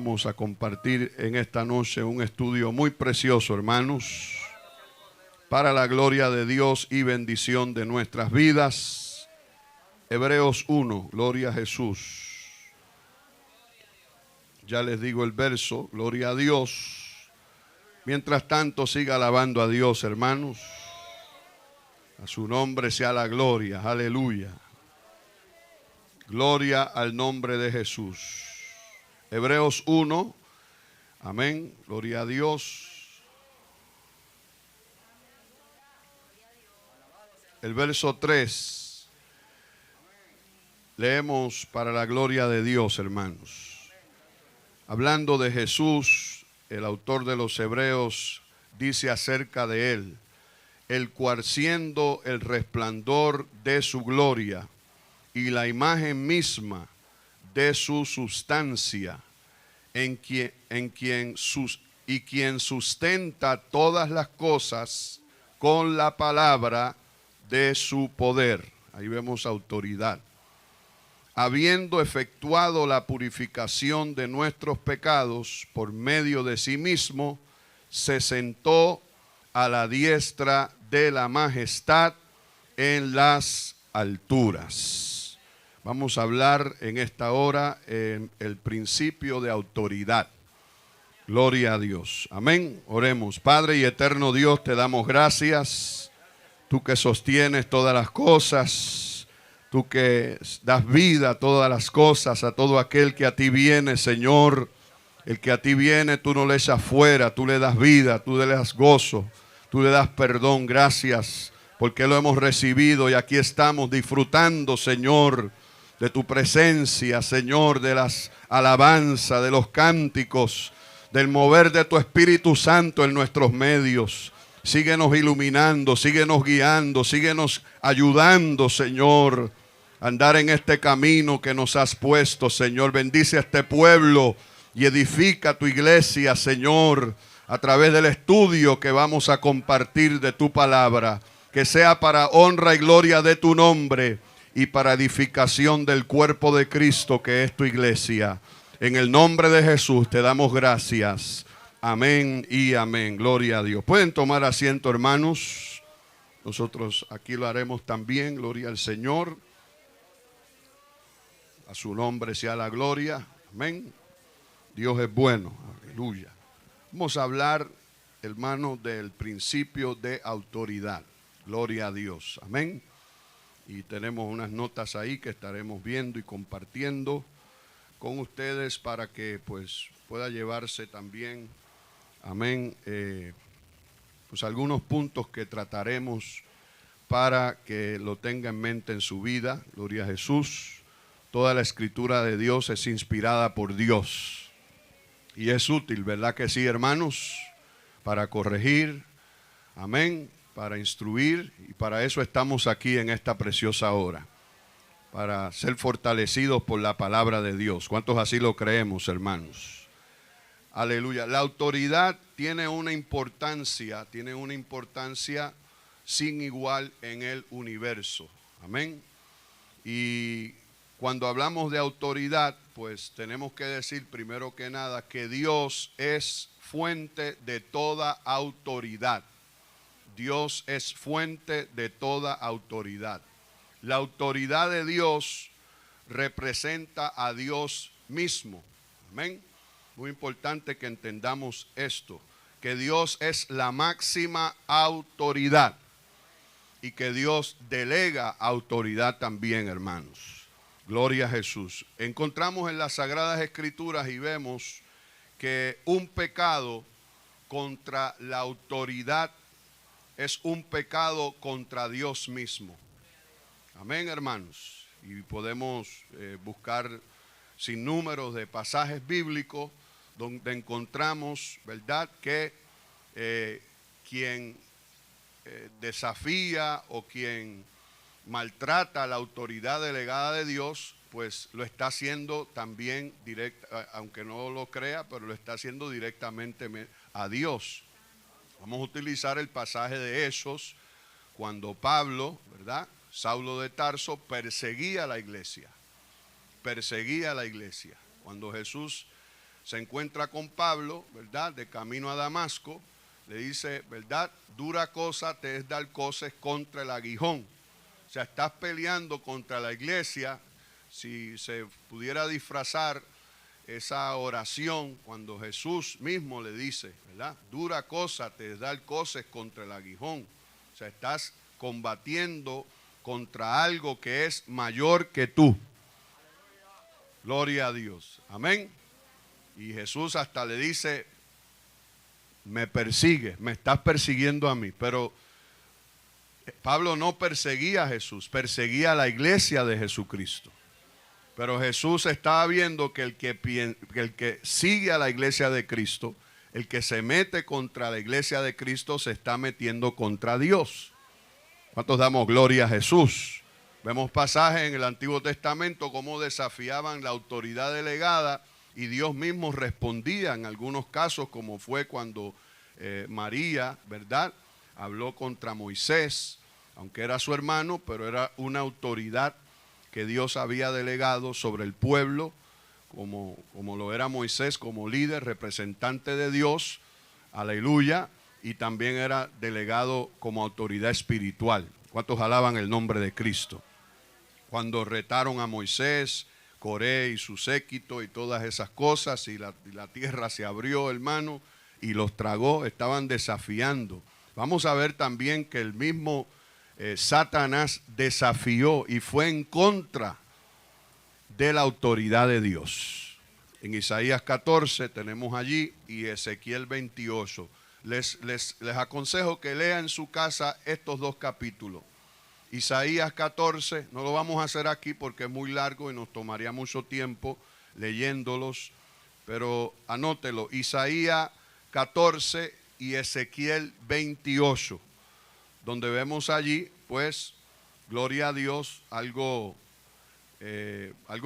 Vamos a compartir en esta noche un estudio muy precioso, hermanos, para la gloria de Dios y bendición de nuestras vidas. Hebreos 1, gloria a Jesús. Ya les digo el verso, gloria a Dios. Mientras tanto, siga alabando a Dios, hermanos. A su nombre sea la gloria, aleluya. Gloria al nombre de Jesús. Hebreos 1, amén, gloria a Dios. El verso 3, leemos para la gloria de Dios, hermanos. Hablando de Jesús, el autor de los Hebreos dice acerca de él, el cual siendo el resplandor de su gloria y la imagen misma de su sustancia, quien sustenta todas las cosas con la palabra de su poder. Ahí vemos autoridad. Habiendo efectuado la purificación de nuestros pecados por medio de sí mismo, se sentó a la diestra de la majestad en las alturas. Vamos a hablar en esta hora en el principio de autoridad. Gloria a Dios. Amén. Oremos. Padre y eterno Dios, te damos gracias. Tú que sostienes todas las cosas. Tú que das vida a todas las cosas, a todo aquel que a ti viene, Señor. El que a ti viene, tú no le echas fuera. Tú le das vida, tú le das gozo. Tú le das perdón. Gracias porque lo hemos recibido y aquí estamos disfrutando, Señor, de tu presencia, Señor, de las alabanzas, de los cánticos, del mover de tu Espíritu Santo en nuestros medios. Síguenos iluminando, síguenos guiando, síguenos ayudando, Señor, a andar en este camino que nos has puesto, Señor. Bendice a este pueblo y edifica tu iglesia, Señor, a través del estudio que vamos a compartir de tu palabra. Que sea para honra y gloria de tu nombre y para edificación del cuerpo de Cristo que es tu iglesia. En el nombre de Jesús te damos gracias. Amén y amén. Gloria a Dios. Pueden tomar asiento, hermanos. Nosotros aquí lo haremos también. Gloria al Señor. A su nombre sea la gloria. Amén. Dios es bueno. Aleluya. Vamos a hablar, hermanos, del principio de autoridad. Gloria a Dios. Amén. Y tenemos unas notas ahí que estaremos viendo y compartiendo con ustedes para que pues pueda llevarse también, amén, pues algunos puntos que trataremos para que lo tenga en mente en su vida. Gloria a Jesús. Toda la escritura de Dios es inspirada por Dios y es útil, ¿verdad que sí, hermanos? Para corregir, amén, para instruir, y para eso estamos aquí en esta preciosa hora, para ser fortalecidos por la palabra de Dios. ¿Cuántos así lo creemos, hermanos? Aleluya. La autoridad tiene una importancia sin igual en el universo. Amén. Y cuando hablamos de autoridad, pues tenemos que decir primero que nada que Dios es fuente de toda autoridad. Dios es fuente de toda autoridad. La autoridad de Dios representa a Dios mismo. Amén. Muy importante que entendamos esto, que Dios es la máxima autoridad y que Dios delega autoridad también, hermanos. Gloria a Jesús. Encontramos en las Sagradas Escrituras y vemos que un pecado contra la autoridad es un pecado contra Dios mismo. Amén, hermanos. Y podemos buscar sinnúmeros de pasajes bíblicos donde encontramos, ¿verdad?, que quien desafía o quien maltrata la autoridad delegada de Dios, pues lo está haciendo también aunque no lo crea, pero lo está haciendo directamente a Dios. Vamos a utilizar el pasaje de Hechos, cuando Pablo, ¿verdad?, Saulo de Tarso, perseguía a la iglesia. Cuando Jesús se encuentra con Pablo, ¿verdad? De camino a Damasco, le dice, ¿verdad? Dura cosa te es dar cosas contra el aguijón. O sea, estás peleando contra la iglesia. Si se pudiera disfrazar esa oración cuando Jesús mismo le dice, ¿verdad? Dura cosa te es dar cosas contra el aguijón. O sea, estás combatiendo contra algo que es mayor que tú. Gloria a Dios. Amén. Y Jesús hasta le dice, me persigue, me estás persiguiendo a mí. Pero Pablo no perseguía a Jesús, perseguía a la iglesia de Jesucristo. Pero Jesús estaba viendo que el que sigue a la iglesia de Cristo, el que se mete contra la iglesia de Cristo, se está metiendo contra Dios. ¿Cuántos damos gloria a Jesús? Vemos pasajes en el Antiguo Testamento cómo desafiaban la autoridad delegada y Dios mismo respondía en algunos casos, como fue cuando María, ¿verdad?, habló contra Moisés, aunque era su hermano, pero era una autoridad que Dios había delegado sobre el pueblo, como lo era Moisés como líder, representante de Dios, aleluya, y también era delegado como autoridad espiritual. ¿Cuántos alaban el nombre de Cristo? Cuando retaron a Moisés, Coré y su séquito y todas esas cosas, y la tierra se abrió, hermano, y los tragó, estaban desafiando. Vamos a ver también que el mismo Satanás desafió y fue en contra de la autoridad de Dios. En Isaías 14 tenemos allí y Ezequiel 28. Les aconsejo que lean en su casa estos dos capítulos. Isaías 14, no lo vamos a hacer aquí porque es muy largo y nos tomaría mucho tiempo leyéndolos, pero anótelo, Isaías 14 y Ezequiel 28, donde vemos allí, pues, gloria a Dios, algo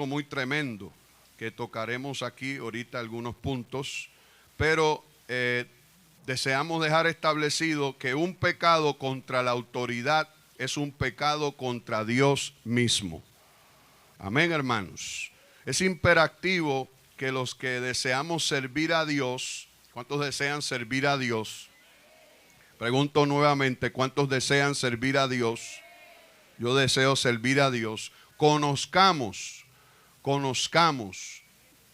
muy tremendo, que tocaremos aquí ahorita algunos puntos, pero deseamos dejar establecido que un pecado contra la autoridad es un pecado contra Dios mismo. Amén, hermanos. Es imperativo que los que deseamos servir a Dios, ¿cuántos desean servir a Dios? Pregunto nuevamente, ¿cuántos desean servir a Dios? Yo deseo servir a Dios. Conozcamos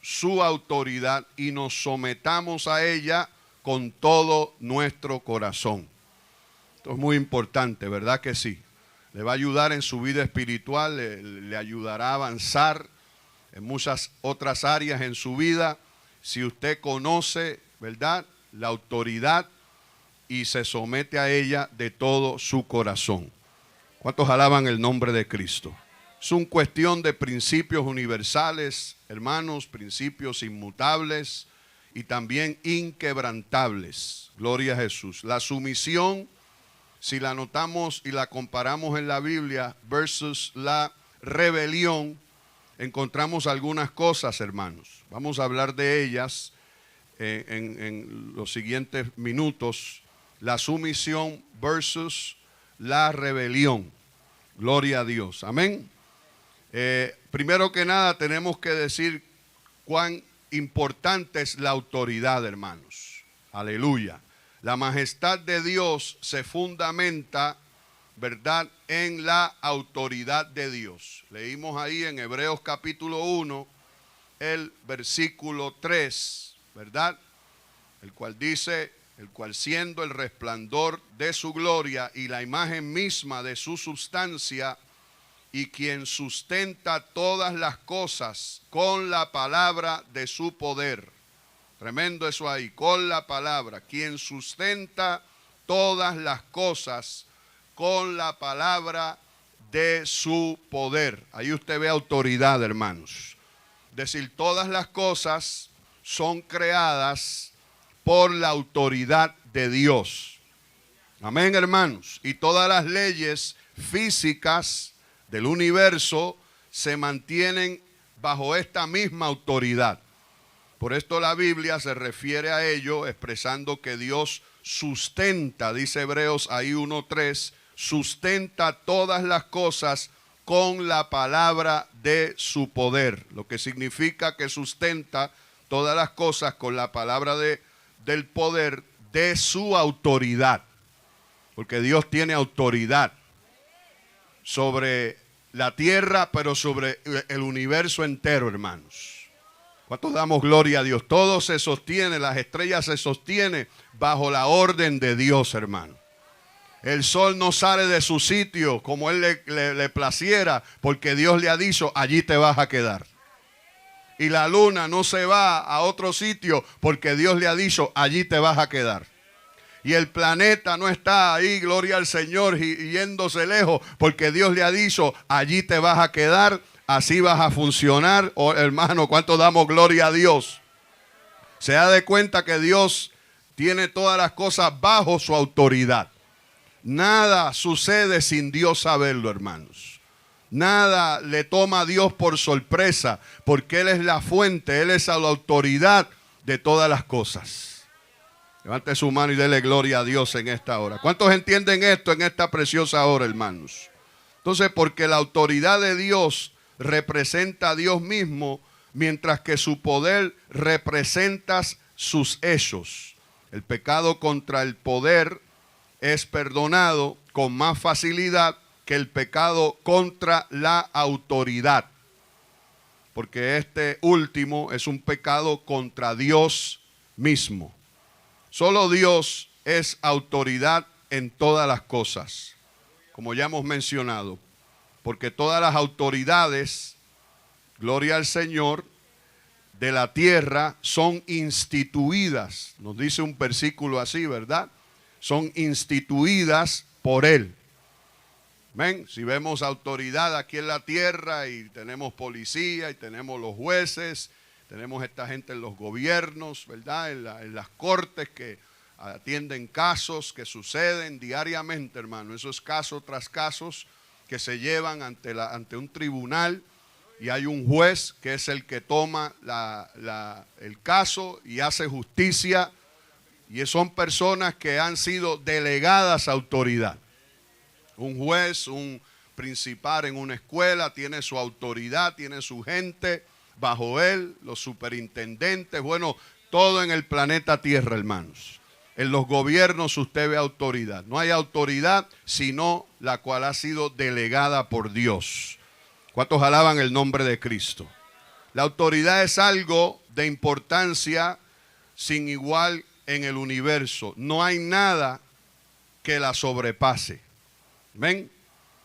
su autoridad y nos sometamos a ella con todo nuestro corazón. Esto es muy importante, ¿verdad que sí? Le va a ayudar en su vida espiritual, le ayudará a avanzar en muchas otras áreas en su vida. Si usted conoce, ¿verdad?, la autoridad y se somete a ella de todo su corazón. ¿Cuántos alaban el nombre de Cristo? Es una cuestión de principios universales, hermanos, principios inmutables y también inquebrantables. Gloria a Jesús. La sumisión, si la notamos y la comparamos en la Biblia versus la rebelión, encontramos algunas cosas, hermanos. Vamos a hablar de ellas en los siguientes minutos. La sumisión versus la rebelión. Gloria a Dios. Amén. Primero que nada tenemos que decir cuán importante es la autoridad, hermanos. Aleluya. La majestad de Dios se fundamenta, ¿verdad?, en la autoridad de Dios. Leímos ahí en Hebreos capítulo 1, el versículo 3, ¿verdad? El cual dice, el cual siendo el resplandor de su gloria y la imagen misma de su substancia, y quien sustenta todas las cosas con la palabra de su poder. Tremendo eso ahí, con la palabra. Quien sustenta todas las cosas con la palabra de su poder. Ahí usted ve autoridad, hermanos. Es decir, todas las cosas son creadas por la autoridad de Dios. Amén, hermanos. Y todas las leyes físicas del universo se mantienen bajo esta misma autoridad. Por esto la Biblia se refiere a ello expresando que Dios sustenta, dice Hebreos ahí 1:3, sustenta todas las cosas con la palabra de su poder. Lo que significa que sustenta todas las cosas con la palabra del poder de su autoridad. Porque Dios tiene autoridad sobre la tierra, pero sobre el universo entero, hermanos. ¿Cuántos damos gloria a Dios? Todo se sostiene, las estrellas se sostienen bajo la orden de Dios, hermano. El sol no sale de su sitio como Él le placiera, porque Dios le ha dicho, allí te vas a quedar. Y la luna no se va a otro sitio, porque Dios le ha dicho, allí te vas a quedar. Y el planeta no está ahí, gloria al Señor, yéndose lejos, porque Dios le ha dicho, allí te vas a quedar, así vas a funcionar. Oh, hermano, ¿cuánto damos gloria a Dios? Se da de cuenta que Dios tiene todas las cosas bajo su autoridad. Nada sucede sin Dios saberlo, hermanos. Nada le toma a Dios por sorpresa, porque Él es la fuente, Él es la autoridad de todas las cosas. Levante su mano y dele gloria a Dios en esta hora. ¿Cuántos entienden esto en esta preciosa hora, hermanos? Entonces, porque la autoridad de Dios representa a Dios mismo, mientras que su poder representa sus hechos. El pecado contra el poder es perdonado con más facilidad que el pecado contra la autoridad, porque este último es un pecado contra Dios mismo. Solo Dios es autoridad en todas las cosas, como ya hemos mencionado, porque todas las autoridades, gloria al Señor, de la tierra son instituidas. Nos dice un versículo así, ¿verdad? Son instituidas por Él. ¿Ven? Si vemos autoridad aquí en la tierra y tenemos policía y tenemos los jueces, tenemos esta gente en los gobiernos, ¿verdad? En las cortes que atienden casos que suceden diariamente, hermano. Eso es caso tras casos que se llevan ante un tribunal y hay un juez que es el que toma el caso y hace justicia. Y son personas que han sido delegadas a autoridad. Un juez, un principal en una escuela, tiene su autoridad, tiene su gente bajo él, los superintendentes, bueno, todo en el planeta Tierra, hermanos. En los gobiernos usted ve autoridad. No hay autoridad sino la cual ha sido delegada por Dios. ¿Cuántos alaban el nombre de Cristo? La autoridad es algo de importancia sin igual en el universo. No hay nada que la sobrepase. ¿Ven?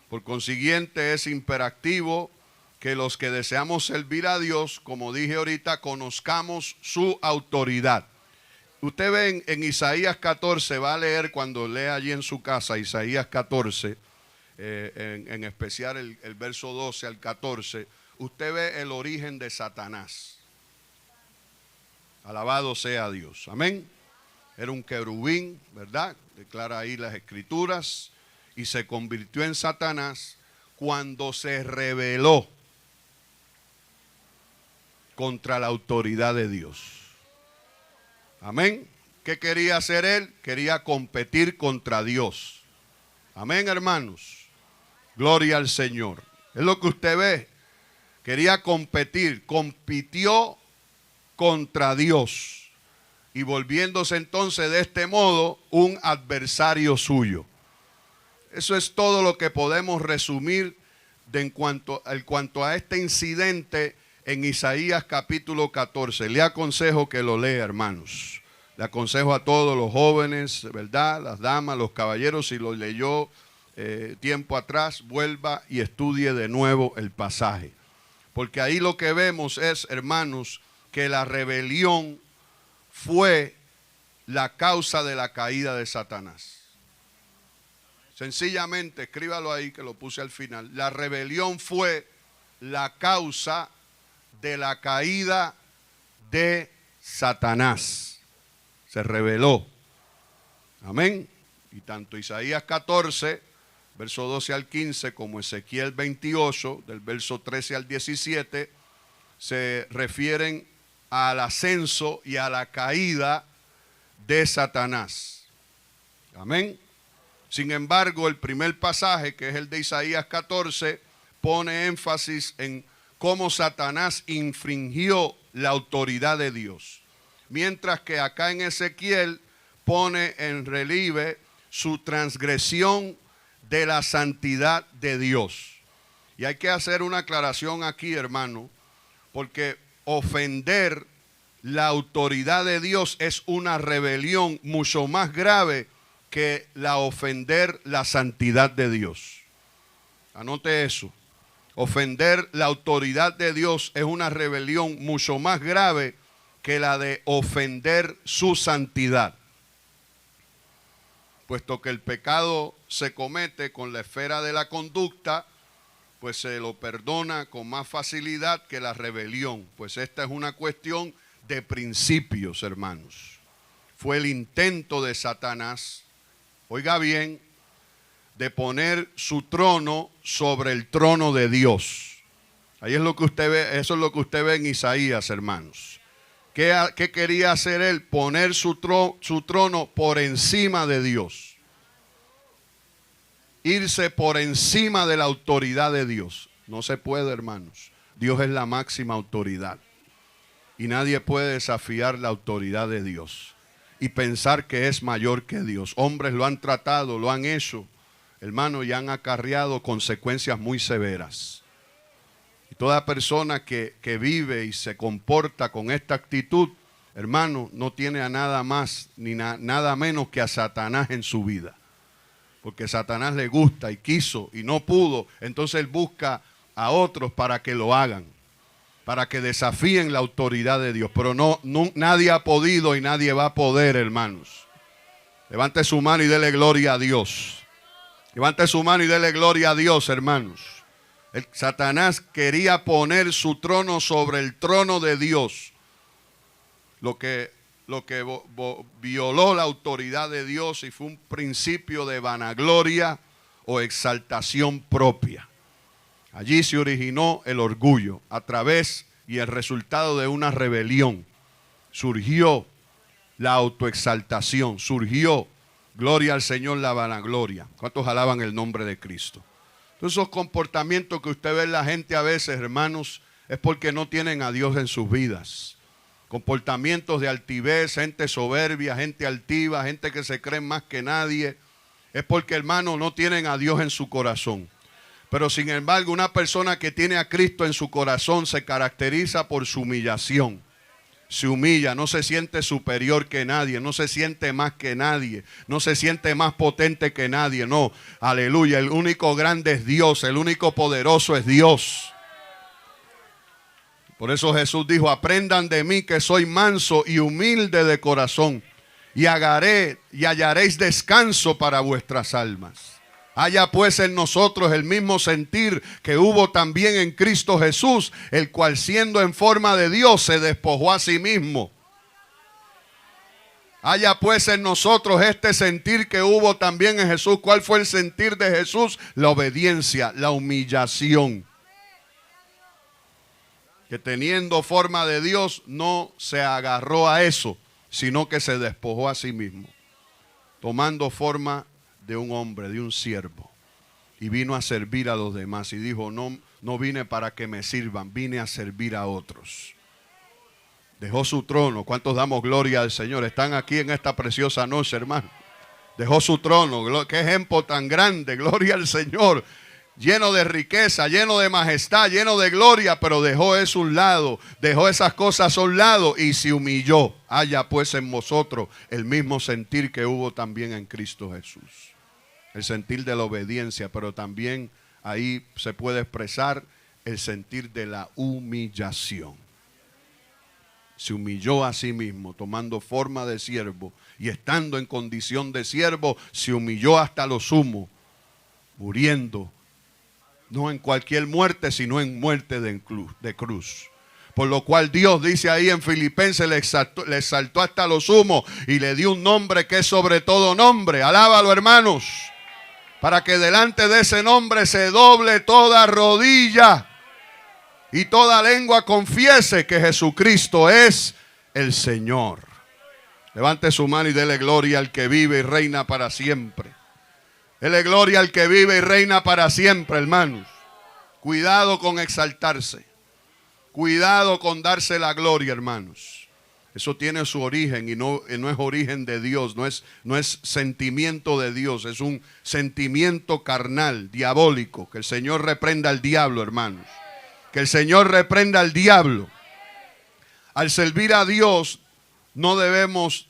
Por consiguiente es imperativo que los que deseamos servir a Dios, como dije ahorita, conozcamos su autoridad. Usted ve en Isaías 14, va a leer cuando lea allí en su casa Isaías 14, en especial el verso 12 al 14, usted ve el origen de Satanás. Alabado sea Dios. Amén. Era un querubín, ¿verdad? Declara ahí las escrituras. Y se convirtió en Satanás cuando se rebeló contra la autoridad de Dios. Amén. ¿Qué quería hacer él? Quería competir contra Dios. Amén, hermanos. Gloria al Señor. Es lo que usted ve. Quería competir. Compitió contra Dios. Y volviéndose entonces de este modo un adversario suyo. Eso es todo lo que podemos resumir en cuanto a este incidente en Isaías capítulo 14. Le aconsejo que lo lea, hermanos. Le aconsejo a todos los jóvenes, ¿verdad? Las damas, los caballeros, si lo leyó tiempo atrás, vuelva y estudie de nuevo el pasaje. Porque ahí lo que vemos es, hermanos, que la rebelión fue la causa de la caída de Satanás. Sencillamente, escríbalo ahí que lo puse al final. La rebelión fue la causa de la caída de Satanás. Se rebeló. Amén. Y tanto Isaías 14, verso 12 al 15, como Ezequiel 28, del verso 13 al 17, se refieren al ascenso y a la caída de Satanás. Amén. Sin embargo, el primer pasaje, que es el de Isaías 14, pone énfasis en cómo Satanás infringió la autoridad de Dios. Mientras que acá en Ezequiel pone en relieve su transgresión de la santidad de Dios. Y hay que hacer una aclaración aquí, hermano, porque ofender la autoridad de Dios es una rebelión mucho más grave que la ofender la santidad de Dios. Anote eso. Ofender la autoridad de Dios es una rebelión mucho más grave que la de ofender su santidad. Puesto que el pecado se comete con la esfera de la conducta, pues se lo perdona con más facilidad que la rebelión. Pues esta es una cuestión de principios, hermanos. Fue el intento de Satanás, oiga bien, de poner su trono sobre el trono de Dios. Ahí es lo que usted ve, eso es lo que usted ve en Isaías, hermanos. ¿Qué quería hacer él? Poner su trono por encima de Dios. Irse por encima de la autoridad de Dios. No se puede, hermanos. Dios es la máxima autoridad. Y nadie puede desafiar la autoridad de Dios y pensar que es mayor que Dios. Hombres lo han tratado, lo han hecho, hermano, y han acarreado consecuencias muy severas. Y toda persona que vive y se comporta con esta actitud, hermano, no tiene a nada más ni nada menos que a Satanás en su vida. Porque Satanás le gusta y quiso y no pudo, entonces él busca a otros para que lo hagan, para que desafíen la autoridad de Dios. Pero nadie ha podido y nadie va a poder, hermanos. Levante su mano y dele gloria a Dios. Levante su mano y dele gloria a Dios, hermanos. Satanás quería poner su trono sobre el trono de Dios. Lo que violó la autoridad de Dios y fue un principio de vanagloria o exaltación propia. Allí se originó el orgullo a través y el resultado de una rebelión. Surgió la autoexaltación, surgió, gloria al Señor, la vanagloria. ¿Cuántos alaban el nombre de Cristo? Entonces, esos comportamientos que usted ve en la gente a veces, hermanos, es porque no tienen a Dios en sus vidas. Comportamientos de altivez, gente soberbia, gente altiva, gente que se cree más que nadie. Es porque, hermano, no tienen a Dios en su corazón. Pero sin embargo, una persona que tiene a Cristo en su corazón se caracteriza por su humillación. Se humilla, no se siente superior que nadie, no se siente más que nadie, no se siente más potente que nadie. No, aleluya, el único grande es Dios, el único poderoso es Dios. Por eso Jesús dijo, aprendan de mí que soy manso y humilde de corazón y hallaréis descanso para vuestras almas. Haya pues en nosotros el mismo sentir que hubo también en Cristo Jesús, el cual siendo en forma de Dios se despojó a sí mismo. Haya pues en nosotros este sentir que hubo también en Jesús. ¿Cuál fue el sentir de Jesús? La obediencia, la humillación. Que teniendo forma de Dios no se agarró a eso, sino que se despojó a sí mismo, tomando forma de un hombre, de un siervo, y vino a servir a los demás. Y dijo, no vine para que me sirvan, vine a servir a otros. Dejó su trono. ¿Cuántos damos gloria al Señor? Están aquí en esta preciosa noche, hermano. Dejó su trono. Qué ejemplo tan grande, gloria al Señor. Lleno de riqueza, lleno de majestad, lleno de gloria, pero dejó eso a un lado, dejó esas cosas a un lado y se humilló. Haya pues en vosotros el mismo sentir que hubo también en Cristo Jesús. El sentir de la obediencia, pero también ahí se puede expresar el sentir de la humillación. Se humilló a sí mismo, tomando forma de siervo y estando en condición de siervo, se humilló hasta lo sumo, muriendo. No en cualquier muerte, sino en muerte de cruz. Por lo cual Dios dice ahí en Filipenses, le exaltó hasta lo sumo y le dio un nombre que es sobre todo nombre. Alábalo, hermanos. Para que delante de ese nombre se doble toda rodilla y toda lengua confiese que Jesucristo es el Señor. Levante su mano y dele gloria al que vive y reina para siempre. Dele gloria al que vive y reina para siempre, hermanos. Cuidado con exaltarse. Cuidado con darse la gloria, hermanos. Eso tiene su origen y no es origen de Dios, no es sentimiento de Dios, es un sentimiento carnal, diabólico. Que el Señor reprenda al diablo, hermanos. Que el Señor reprenda al diablo. Al servir a Dios no debemos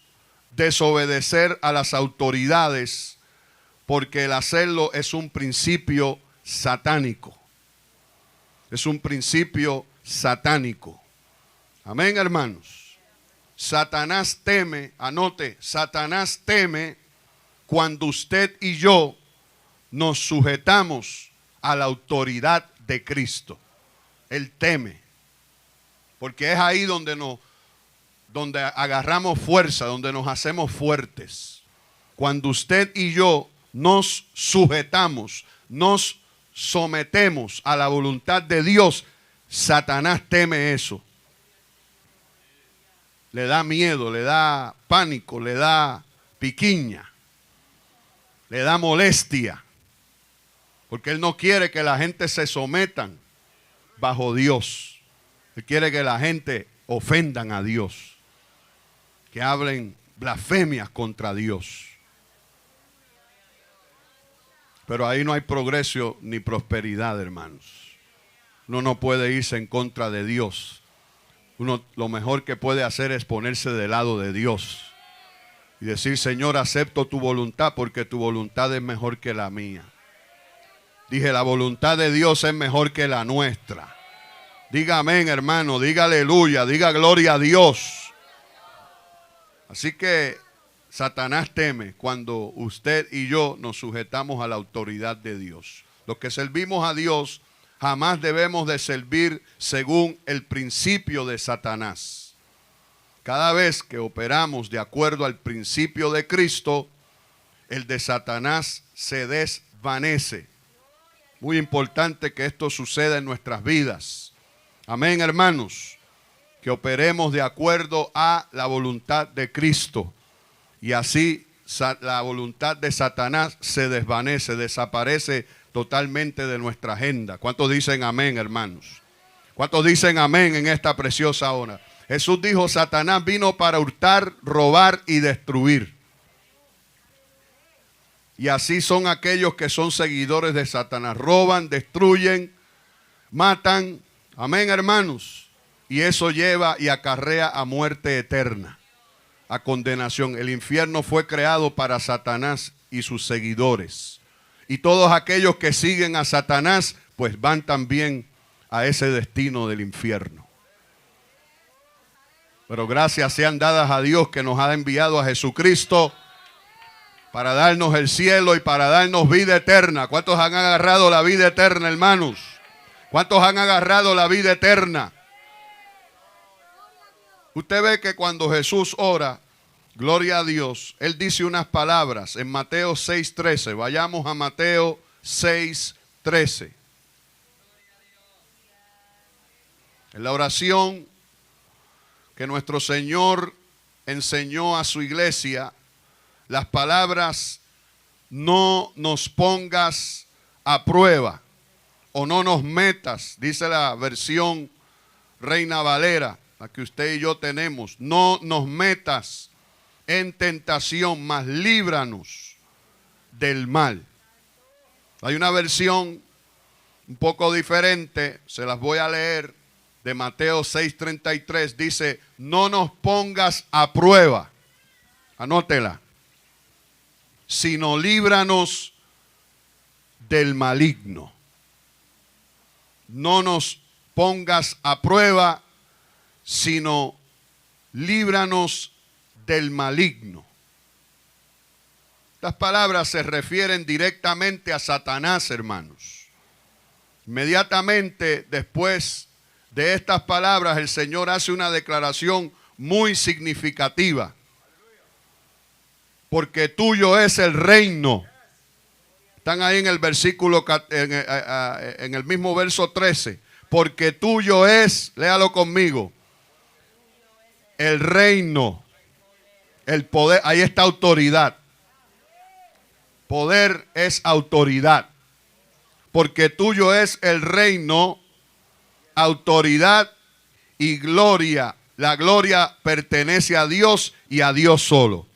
desobedecer a las autoridades, porque el hacerlo es un principio satánico. Es un principio satánico. Amén, hermanos. Satanás teme, anote, Satanás teme cuando usted y yo nos sujetamos a la autoridad de Cristo. Él teme, porque es ahí donde agarramos fuerza, donde nos hacemos fuertes. Cuando usted y yo nos sujetamos, nos sometemos a la voluntad de Dios, Satanás teme eso. Le da miedo, le da pánico, le da piquiña, le da molestia, porque él no quiere que la gente se sometan bajo Dios. Él quiere que la gente ofendan a Dios, que hablen blasfemias contra Dios. Pero ahí no hay progreso ni prosperidad, hermanos. Uno no puede irse en contra de Dios. Uno lo mejor que puede hacer es ponerse del lado de Dios y decir: Señor, acepto tu voluntad porque tu voluntad es mejor que la mía. Dije, la voluntad de Dios es mejor que la nuestra. Diga amén, hermano, diga aleluya, diga gloria a Dios. Así que Satanás teme cuando usted y yo nos sujetamos a la autoridad de Dios. Los que servimos a Dios jamás debemos de servir según el principio de Satanás. Cada vez que operamos de acuerdo al principio de Cristo, el de Satanás se desvanece. Muy importante que esto suceda en nuestras vidas. Amén, hermanos. Que operemos de acuerdo a la voluntad de Cristo. Y así la voluntad de Satanás se desvanece, desaparece totalmente de nuestra agenda. ¿Cuántos dicen amén, hermanos? ¿Cuántos dicen amén en esta preciosa hora? Jesús dijo: Satanás vino para hurtar, robar y destruir. Y así son aquellos que son seguidores de Satanás. Roban, destruyen, matan. Amén, hermanos. Y eso lleva y acarrea a muerte eterna, a condenación. El infierno fue creado para Satanás y sus seguidores. Y todos aquellos que siguen a Satanás, pues van también a ese destino del infierno. Pero gracias sean dadas a Dios que nos ha enviado a Jesucristo para darnos el cielo y para darnos vida eterna. ¿Cuántos han agarrado la vida eterna, hermanos? ¿Cuántos han agarrado la vida eterna? Usted ve que cuando Jesús ora, gloria a Dios, Él dice unas palabras en Mateo 6:13. Vayamos a Mateo 6:13. En la oración que nuestro Señor enseñó a su iglesia, las palabras: no nos pongas a prueba o no nos metas, dice la versión Reina Valera, la que usted y yo tenemos. No nos metas en tentación, mas líbranos del mal. Hay una versión un poco diferente, se las voy a leer, de Mateo 6:33. Dice: no nos pongas a prueba, anótela, sino líbranos del maligno. No nos pongas a prueba, sino líbranos del maligno. Estas palabras se refieren directamente a Satanás, hermanos. Inmediatamente después de estas palabras, el Señor hace una declaración muy significativa. Porque tuyo es el reino. Están ahí en el versículo, en el mismo verso 13. Porque tuyo es, léalo conmigo, el reino, el poder. Ahí está autoridad. Poder es autoridad. Porque tuyo es el reino, autoridad y gloria. La gloria pertenece a Dios y a Dios solo.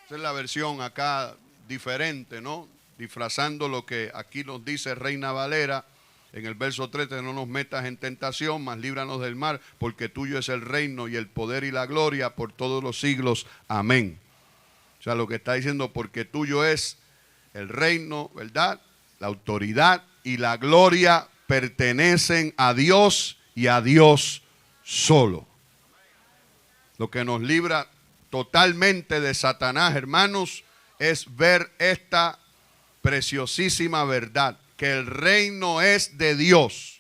Esa es la versión acá diferente, ¿no? Disfrazando lo que aquí nos dice Reina Valera. En el verso 13, no nos metas en tentación, mas líbranos del mal, porque tuyo es el reino y el poder y la gloria por todos los siglos. Amén. O sea, lo que está diciendo, porque tuyo es el reino, ¿verdad? La autoridad y la gloria pertenecen a Dios y a Dios solo. Lo que nos libra totalmente de Satanás, hermanos, es ver esta preciosísima verdad, que el reino es de Dios.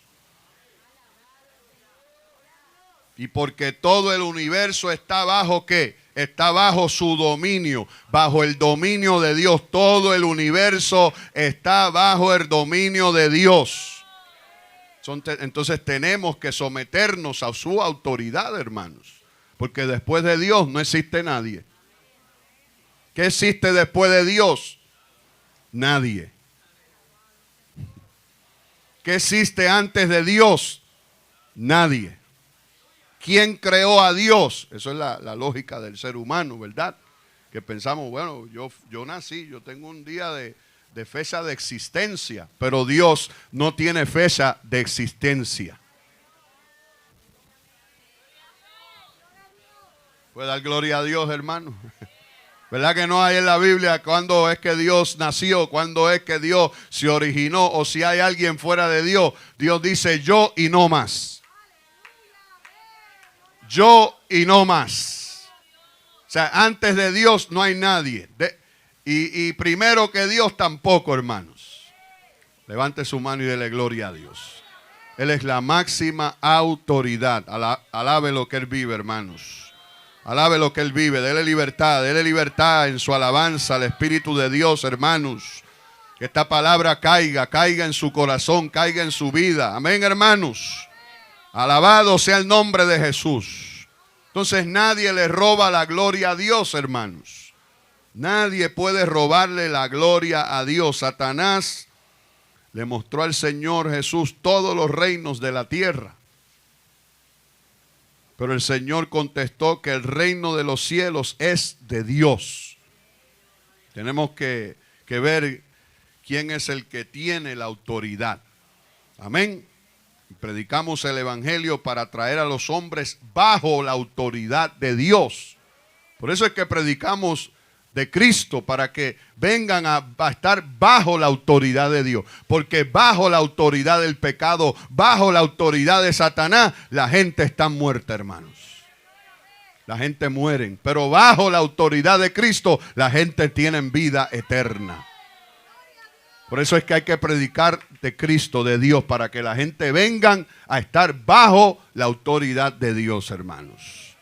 Y porque todo el universo está bajo ¿qué? Está bajo su dominio, bajo el dominio de Dios. Todo el universo está bajo el dominio de Dios. Entonces tenemos que someternos a su autoridad, hermanos. Porque después de Dios no existe nadie. ¿Qué existe después de Dios? Nadie. ¿Qué existe antes de Dios? Nadie. ¿Quién creó a Dios? Eso es la lógica del ser humano, ¿verdad? Que pensamos, bueno, yo nací, yo tengo un día de fecha de existencia, pero Dios no tiene fecha de existencia. ¿Puede dar gloria a Dios, hermano? ¿Verdad que no hay en la Biblia cuándo es que Dios nació, cuándo es que Dios se originó o si hay alguien fuera de Dios? Dios dice yo y no más. Yo y no más. O sea, antes de Dios no hay nadie. Y primero que Dios tampoco, hermanos. Levante su mano y dele gloria a Dios. Él es la máxima autoridad. Alabe lo que Él vive, hermanos. Alabe lo que Él vive, dele libertad en su alabanza al Espíritu de Dios, hermanos. Que esta palabra caiga en su corazón, caiga en su vida. Amén, hermanos. Alabado sea el nombre de Jesús. Entonces nadie le roba la gloria a Dios, hermanos. Nadie puede robarle la gloria a Dios. Satanás le mostró al Señor Jesús todos los reinos de la tierra. Pero el Señor contestó que el reino de los cielos es de Dios. Tenemos que ver quién es el que tiene la autoridad. Amén. Predicamos el evangelio para traer a los hombres bajo la autoridad de Dios. Por eso es que predicamos de Cristo, para que vengan a estar bajo la autoridad de Dios. Porque bajo la autoridad del pecado, bajo la autoridad de Satanás, la gente está muerta, hermanos. La gente muere. Pero bajo la autoridad de Cristo, la gente tiene vida eterna. Por eso es que hay que predicar de Cristo, de Dios, para que la gente vengan a estar bajo la autoridad de Dios, hermanos.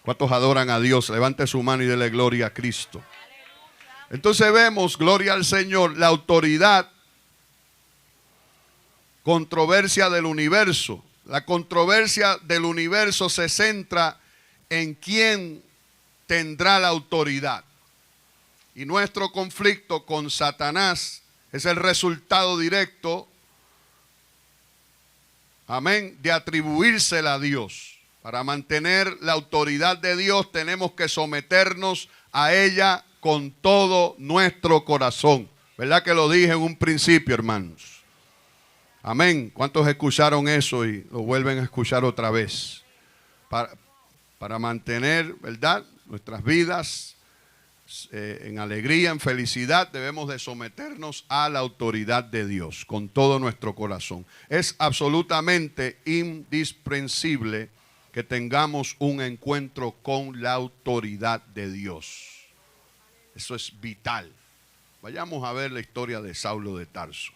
¿Cuántos adoran a Dios? Levante su mano y dele gloria a Cristo. Entonces vemos, gloria al Señor, la autoridad, controversia del universo. La controversia del universo se centra en quién tendrá la autoridad. Y nuestro conflicto con Satanás es el resultado directo, amén, de atribuírsela a Dios. Para mantener la autoridad de Dios tenemos que someternos a ella con todo nuestro corazón. ¿Verdad que lo dije en un principio, hermanos? Amén. ¿Cuántos escucharon eso y lo vuelven a escuchar otra vez? Para mantener, ¿verdad?, nuestras vidas en alegría, en felicidad, debemos de someternos a la autoridad de Dios con todo nuestro corazón. Es absolutamente indispensable que tengamos un encuentro con la autoridad de Dios. Eso es vital. Vayamos a ver la historia de Saulo de Tarso.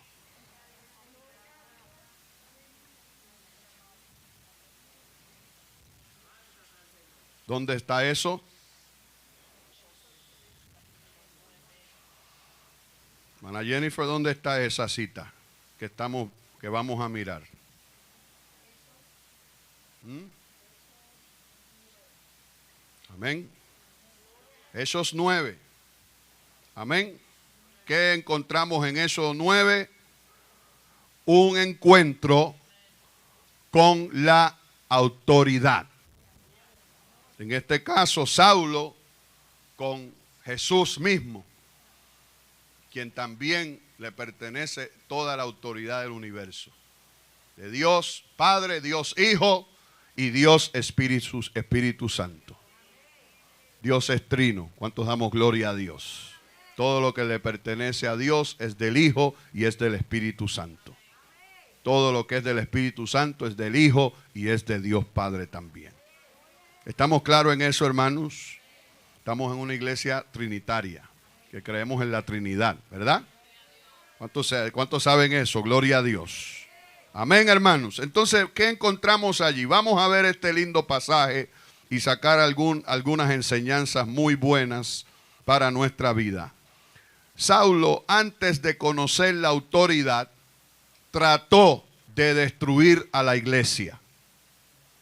¿Dónde está eso? Hermana Jennifer, ¿dónde está esa cita que vamos a mirar? Amén. Hechos 9. Amén. ¿Qué encontramos en Hechos 9? Un encuentro con la autoridad. En este caso, Saulo con Jesús mismo, quien también le pertenece toda la autoridad del universo. De Dios Padre, Dios Hijo y Dios Espíritu Santo. Dios es trino. ¿Cuántos damos gloria a Dios? Todo lo que le pertenece a Dios es del Hijo y es del Espíritu Santo. Todo lo que es del Espíritu Santo es del Hijo y es de Dios Padre también. ¿Estamos claros en eso, hermanos? Estamos en una iglesia trinitaria, que creemos en la Trinidad, ¿verdad? ¿Cuántos saben eso? Gloria a Dios. Amén, hermanos. Entonces, ¿qué encontramos allí? Vamos a ver este lindo pasaje y sacar algunas enseñanzas muy buenas para nuestra vida. Saulo, antes de conocer la autoridad, trató de destruir a la iglesia.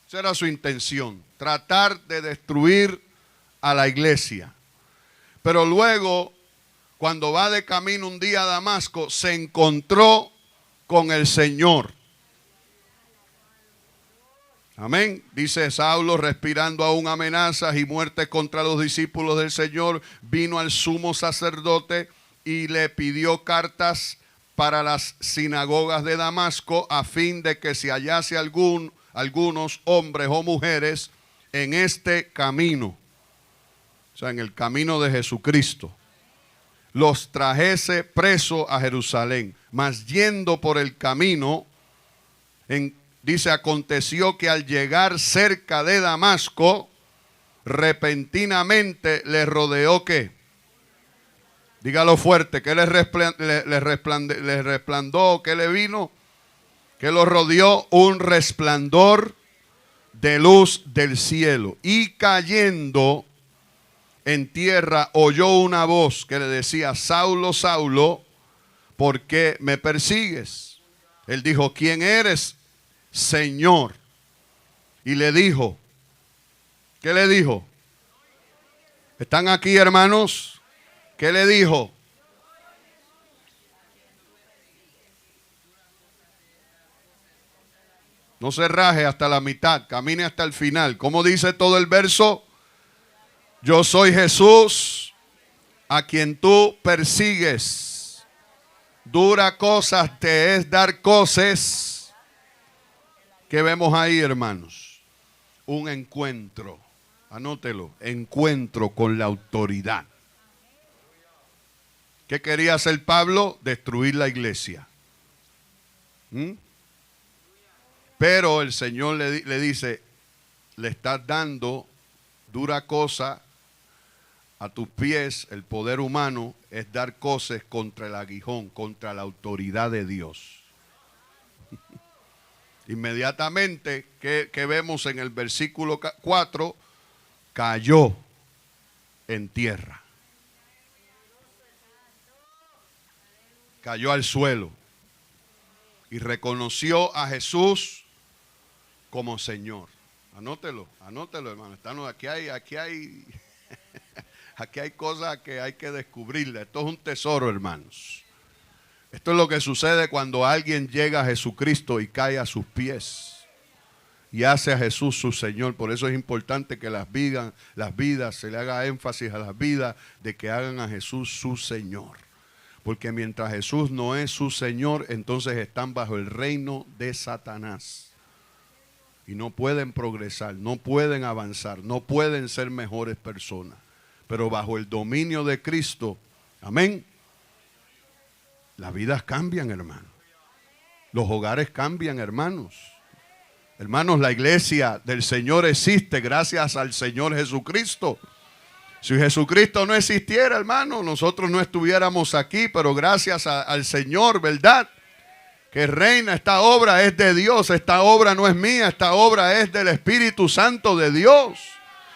Esa era su intención, tratar de destruir a la iglesia. Pero luego, cuando va de camino un día a Damasco, se encontró con el Señor. Amén. Dice Saulo, respirando aún amenazas y muertes contra los discípulos del Señor, vino al sumo sacerdote y le pidió cartas para las sinagogas de Damasco, a fin de que si hallase algunos hombres o mujeres en este camino, o sea, en el camino de Jesucristo, los trajese preso a Jerusalén. Mas yendo por el camino, dice, aconteció que al llegar cerca de Damasco, repentinamente le rodeó, ¿qué? Dígalo fuerte, que le resplandó, que le vino, que lo rodeó un resplandor de luz del cielo. Y cayendo en tierra, oyó una voz que le decía, Saulo, Saulo, ¿por qué me persigues? Él dijo, ¿quién eres, Señor? Y le dijo, ¿qué le dijo? ¿Están aquí, hermanos? ¿Qué le dijo? No se raje hasta la mitad, camine hasta el final. ¿Cómo dice todo el verso? Yo soy Jesús, a quien tú persigues. Dura cosas te es dar cosas. ¿Qué vemos ahí, hermanos? Un encuentro, anótelo, encuentro con la autoridad. ¿Qué quería hacer Pablo? Destruir la iglesia. Pero el Señor le dice, le estás dando dura cosa a tus pies. El poder humano es dar cosas contra el aguijón, contra la autoridad de Dios. Inmediatamente, ¿qué vemos en el versículo 4? Cayó en tierra. Cayó al suelo y reconoció a Jesús como Señor. Anótelo, hermano. Aquí hay cosas que hay que descubrirle. Esto es un tesoro, hermanos. Esto es lo que sucede cuando alguien llega a Jesucristo y cae a sus pies y hace a Jesús su Señor. Por eso es importante que las vidas, se le haga énfasis a las vidas de que hagan a Jesús su Señor. Porque mientras Jesús no es su Señor, entonces están bajo el reino de Satanás. Y no pueden progresar, no pueden avanzar, no pueden ser mejores personas. Pero bajo el dominio de Cristo, amén, las vidas cambian, hermanos. Los hogares cambian, hermanos. Hermanos, la iglesia del Señor existe gracias al Señor Jesucristo. Si Jesucristo no existiera, hermano, nosotros no estuviéramos aquí, pero gracias al Señor, ¿verdad? Que reina, esta obra es de Dios, esta obra no es mía, esta obra es del Espíritu Santo de Dios.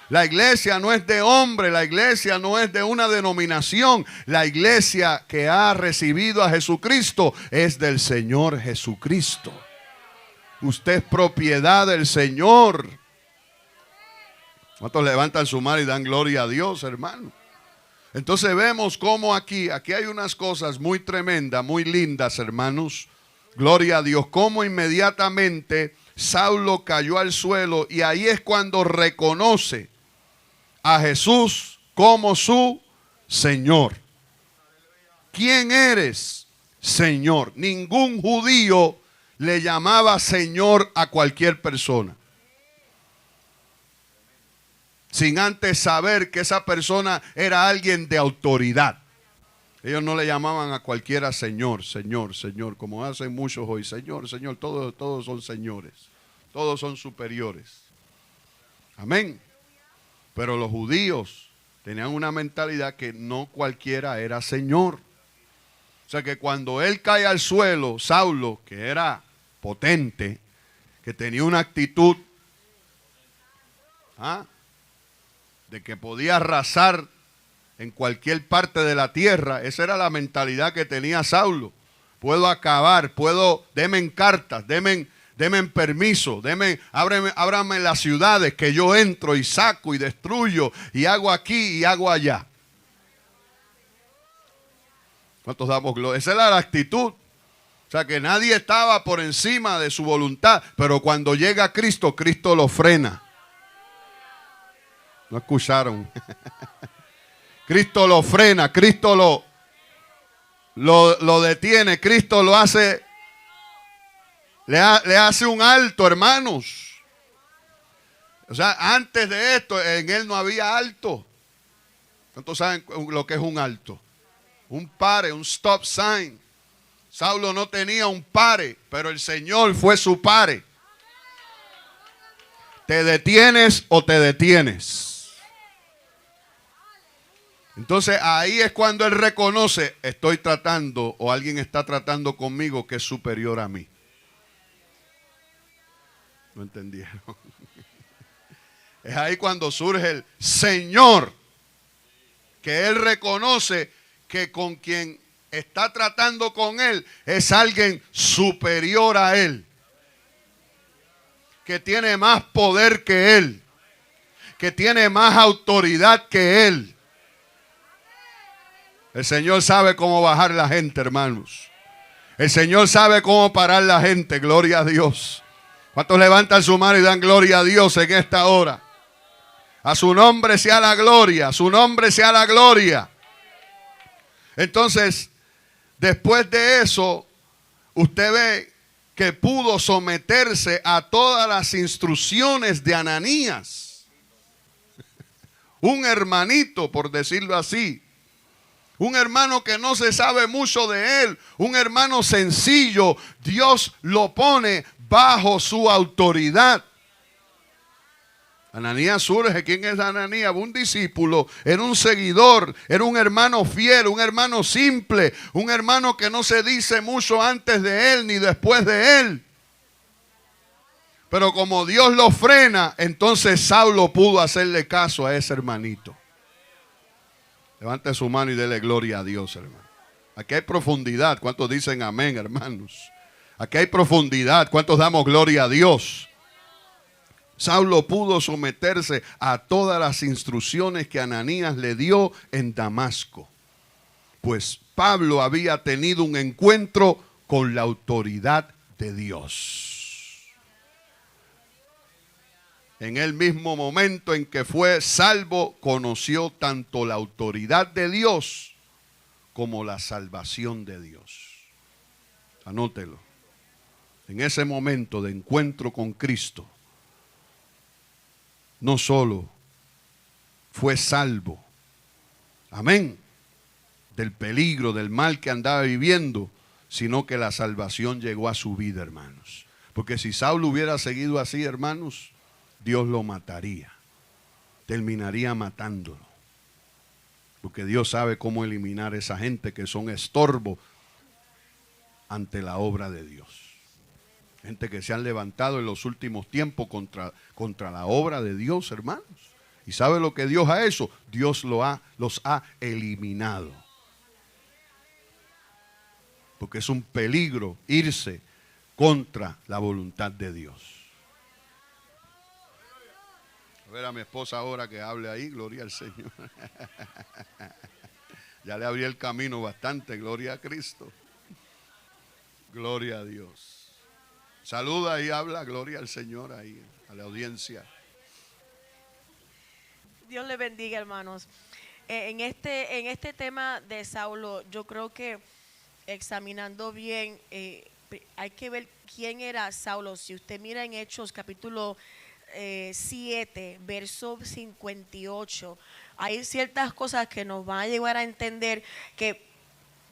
La iglesia no es de hombre, la iglesia no es de una denominación. La iglesia que ha recibido a Jesucristo es del Señor Jesucristo. Usted es propiedad del Señor. ¿Cuántos levantan su mano y dan gloria a Dios, hermano? Entonces vemos cómo aquí hay unas cosas muy tremendas, muy lindas, hermanos. Gloria a Dios. Cómo inmediatamente Saulo cayó al suelo y ahí es cuando reconoce a Jesús como su Señor. ¿Quién eres, Señor? Ningún judío le llamaba Señor a cualquier persona, sin antes saber que esa persona era alguien de autoridad. Ellos no le llamaban a cualquiera Señor, Señor, Señor, como hacen muchos hoy. Señor, Señor, todos son señores, todos son superiores. Amén. Pero los judíos tenían una mentalidad que no cualquiera era Señor. O sea que cuando él cae al suelo, Saulo, que era potente, que tenía una actitud de que podía arrasar en cualquier parte de la tierra, esa era la mentalidad que tenía Saulo. Puedo acabar, denme cartas, denme permiso, ábrame las ciudades que yo entro y saco y destruyo y hago aquí y hago allá. ¿Cuántos damos gloria? Esa era la actitud. O sea que nadie estaba por encima de su voluntad, pero cuando llega Cristo, Cristo lo frena. ¿No escucharon? Cristo lo frena, Cristo lo detiene, Cristo lo hace, le hace un alto, hermanos. O sea, antes de esto, en él no había alto. ¿Cuántos saben lo que es un alto? Un pare, un stop sign. Saulo no tenía un pare, pero el Señor fue su pare. ¿Te detienes o te detienes? Entonces ahí es cuando él reconoce, estoy tratando o alguien está tratando conmigo que es superior a mí. ¿No entendieron? Es ahí cuando surge el Señor, que él reconoce que con quien está tratando con él es alguien superior a él, que tiene más poder que él, que tiene más autoridad que él. El Señor sabe cómo bajar la gente, hermanos. El Señor sabe cómo parar la gente, gloria a Dios. ¿Cuántos levantan su mano y dan gloria a Dios en esta hora? A su nombre sea la gloria, a su nombre sea la gloria. Entonces, después de eso, usted ve que pudo someterse a todas las instrucciones de Ananías. Un hermanito, por decirlo así. Un hermano que no se sabe mucho de él. Un hermano sencillo. Dios lo pone bajo su autoridad. Ananías surge. ¿Quién es Ananías? Un discípulo, era un seguidor, era un hermano fiel, un hermano simple, un hermano que no se dice mucho antes de él ni después de él. Pero como Dios lo frena, entonces Saulo pudo hacerle caso a ese hermanito. Levante su mano y dele gloria a Dios, hermano. Aquí hay profundidad. ¿Cuántos dicen amén, hermanos? Aquí hay profundidad. ¿Cuántos damos gloria a Dios? Saulo pudo someterse a todas las instrucciones que Ananías le dio en Damasco. Pues Pablo había tenido un encuentro con la autoridad de Dios. En el mismo momento en que fue salvo, conoció tanto la autoridad de Dios como la salvación de Dios. Anótelo. En ese momento de encuentro con Cristo, no solo fue salvo, amén, del peligro, del mal que andaba viviendo, sino que la salvación llegó a su vida, hermanos. Porque si Saulo hubiera seguido así, hermanos, Dios lo mataría, terminaría matándolo. Porque Dios sabe cómo eliminar a esa gente que son estorbo ante la obra de Dios. Gente que se han levantado en los últimos tiempos contra la obra de Dios, hermanos. ¿Y sabe lo que Dios ha hecho? Dios los ha eliminado. Porque es un peligro irse contra la voluntad de Dios. A ver a mi esposa ahora que hable ahí, gloria al Señor. Ya le abrí el camino bastante, gloria a Cristo. Gloria a Dios. Saluda y habla, gloria al Señor ahí, a la audiencia. Dios le bendiga, hermanos. En este tema de Saulo, yo creo que examinando bien, hay que ver quién era Saulo. Si usted mira en Hechos capítulo 7, verso 58, hay ciertas cosas que nos van a llevar a entender que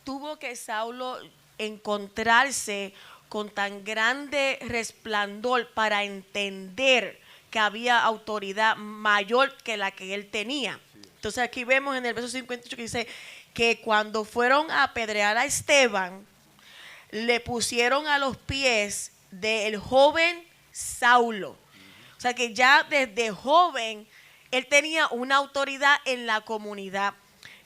tuvo que Saulo encontrarse con tan grande resplandor para entender que había autoridad mayor que la que él tenía. Entonces aquí vemos en el verso 58 que dice que cuando fueron a apedrear a Esteban, le pusieron a los pies del joven Saulo. O sea que ya desde joven él tenía una autoridad en la comunidad.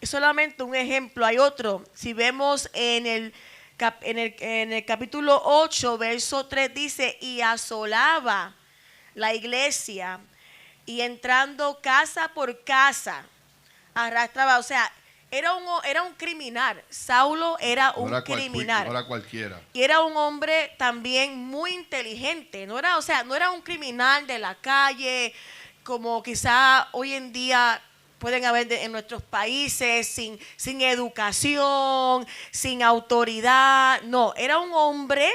Es solamente un ejemplo, hay otro. Si vemos en el capítulo 8, verso 3 dice, y asolaba la iglesia y entrando casa por casa, arrastraba, o sea, era un criminal. Saulo era un criminal. No era cualquiera. Y era un hombre también muy inteligente. No era un criminal de la calle, como quizá hoy en día pueden haber en nuestros países, sin educación, sin autoridad. No, era un hombre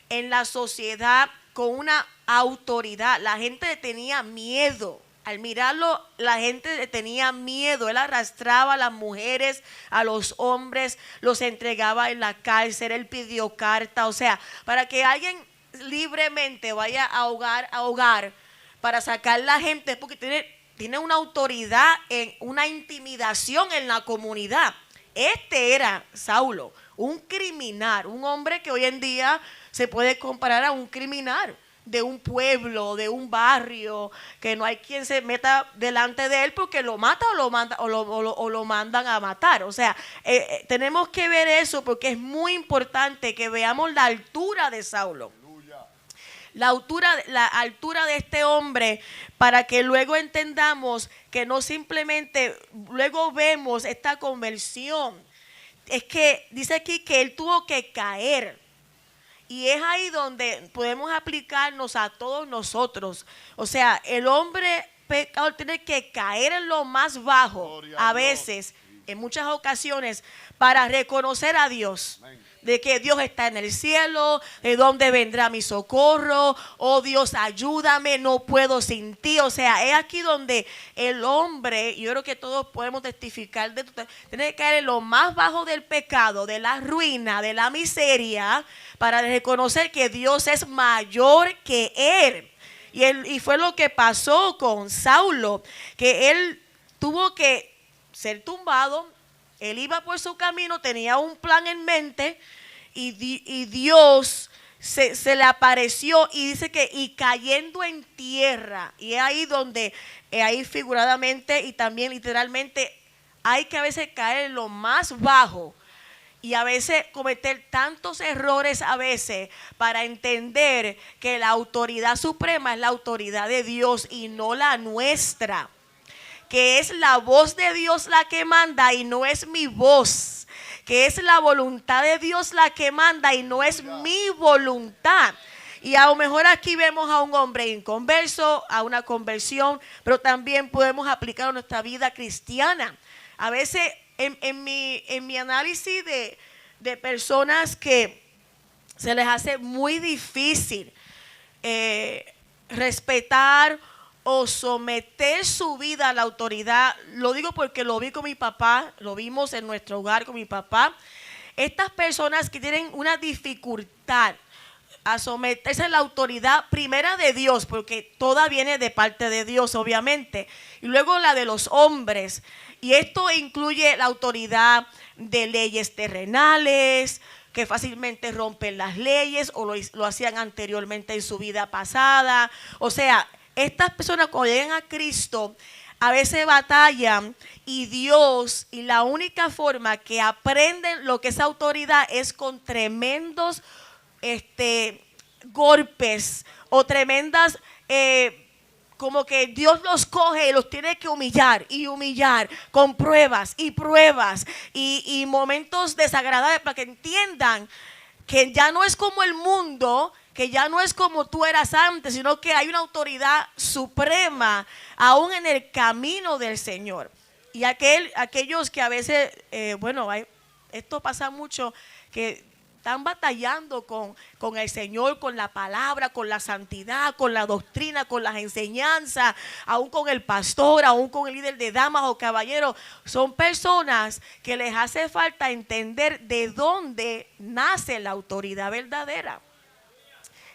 en la sociedad con una autoridad. La gente le tenía miedo. Al mirarlo, la gente le tenía miedo. Él arrastraba a las mujeres, a los hombres, los entregaba en la cárcel. Él pidió carta. O sea, para que alguien libremente vaya a hogar para sacar la gente, porque tiene una autoridad, una intimidación en la comunidad. Este era Saulo, un criminal, un hombre que hoy en día se puede comparar a un criminal de un pueblo, de un barrio, que no hay quien se meta delante de él porque lo mata o lo mandan a matar. O sea, tenemos que ver eso porque es muy importante que veamos la altura de Saulo. La altura de este hombre, para que luego entendamos que no simplemente, luego vemos esta conversión. Es que dice aquí que él tuvo que caer. Y es ahí donde podemos aplicarnos a todos nosotros. O sea, el hombre pecador tiene que caer en lo más bajo, a veces, en muchas ocasiones, para reconocer a Dios. De que Dios está en el cielo, de dónde vendrá mi socorro, oh Dios, ayúdame, no puedo sin ti. O sea, es aquí donde el hombre, yo creo que todos podemos testificar de esto, tiene que caer en lo más bajo del pecado, de la ruina, de la miseria, para reconocer que Dios es mayor que él. Y fue lo que pasó con Saulo, que él tuvo que ser tumbado. Él iba por su camino, tenía un plan en mente y Dios se le apareció y dice que y cayendo en tierra. Y es ahí donde, ahí figuradamente y también literalmente, hay que a veces caer en lo más bajo y a veces cometer tantos errores a veces para entender que la autoridad suprema es la autoridad de Dios y no la nuestra. Que es la voz de Dios la que manda y no es mi voz. Que es la voluntad de Dios la que manda y no es mi voluntad. Y a lo mejor aquí vemos a un hombre inconverso, a una conversión, pero también podemos aplicarlo a nuestra vida cristiana. A veces en mi análisis de personas que se les hace muy difícil respetar o someter su vida a la autoridad. Lo digo porque lo vi con mi papá, lo vimos en nuestro hogar con mi papá. Estas personas que tienen una dificultad a someterse a la autoridad primera de Dios, porque toda viene de parte de Dios obviamente, y luego la de los hombres, y esto incluye la autoridad de leyes terrenales, que fácilmente rompen las leyes o lo hacían anteriormente en su vida pasada. O sea, estas personas cuando llegan a Cristo a veces batallan y Dios, y la única forma que aprenden lo que es autoridad es con tremendos golpes o tremendas como que Dios los coge y los tiene que humillar y humillar con pruebas y pruebas y momentos desagradables para que entiendan que ya no es como el mundo, que ya no es como tú eras antes, sino que hay una autoridad suprema aún en el camino del Señor. Y aquellos que a veces, esto pasa mucho, que están batallando con el Señor, con la palabra, con la santidad, con la doctrina, con las enseñanzas, aún con el pastor, aún con el líder de damas o caballeros. Son personas que les hace falta entender de dónde nace la autoridad verdadera,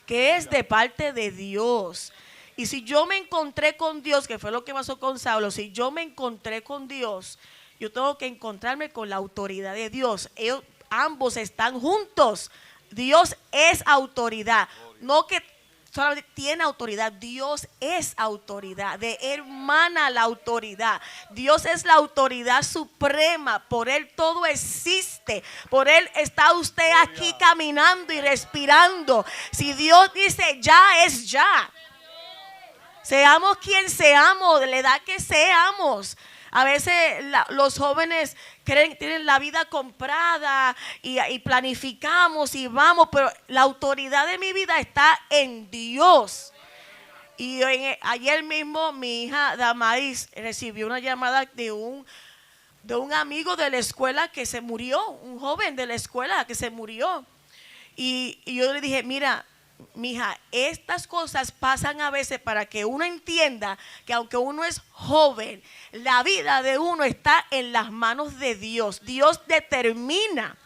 que es de parte de Dios. Y si yo me encontré con Dios, que fue lo que pasó con Saulo, si yo me encontré con Dios, yo tengo que encontrarme con la autoridad de Dios. Ellos ambos están juntos. Dios es autoridad, no que solamente tiene autoridad. Dios es autoridad, de Él emana la autoridad. Dios es la autoridad suprema, por Él todo existe, por Él está usted aquí caminando y respirando. Si Dios dice ya, es ya. Seamos quien seamos, de la edad que seamos. A veces los jóvenes creen que tienen la vida comprada y planificamos y vamos, pero la autoridad de mi vida está en Dios. Y ayer mismo mi hija Damaris recibió una llamada de un amigo de la escuela que se murió, un joven de la escuela que se murió. Y yo le dije, mira, mija, estas cosas pasan a veces para que uno entienda que aunque uno es joven, la vida de uno está en las manos de Dios. Dios determina.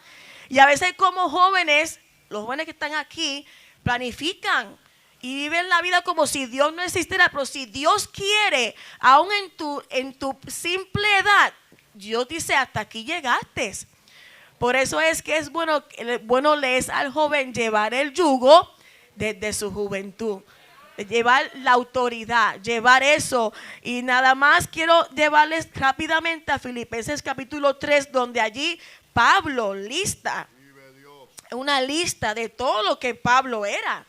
Y a veces como jóvenes, los jóvenes que están aquí, planifican y viven la vida como si Dios no existiera. Pero si Dios quiere, aún en tu simple edad, Dios dice, hasta aquí llegaste. Por eso es que es bueno le es al joven llevar el yugo desde su juventud, llevar la autoridad, llevar eso. Y nada más quiero llevarles rápidamente a Filipenses capítulo 3, donde allí Pablo lista una lista de todo lo que Pablo era.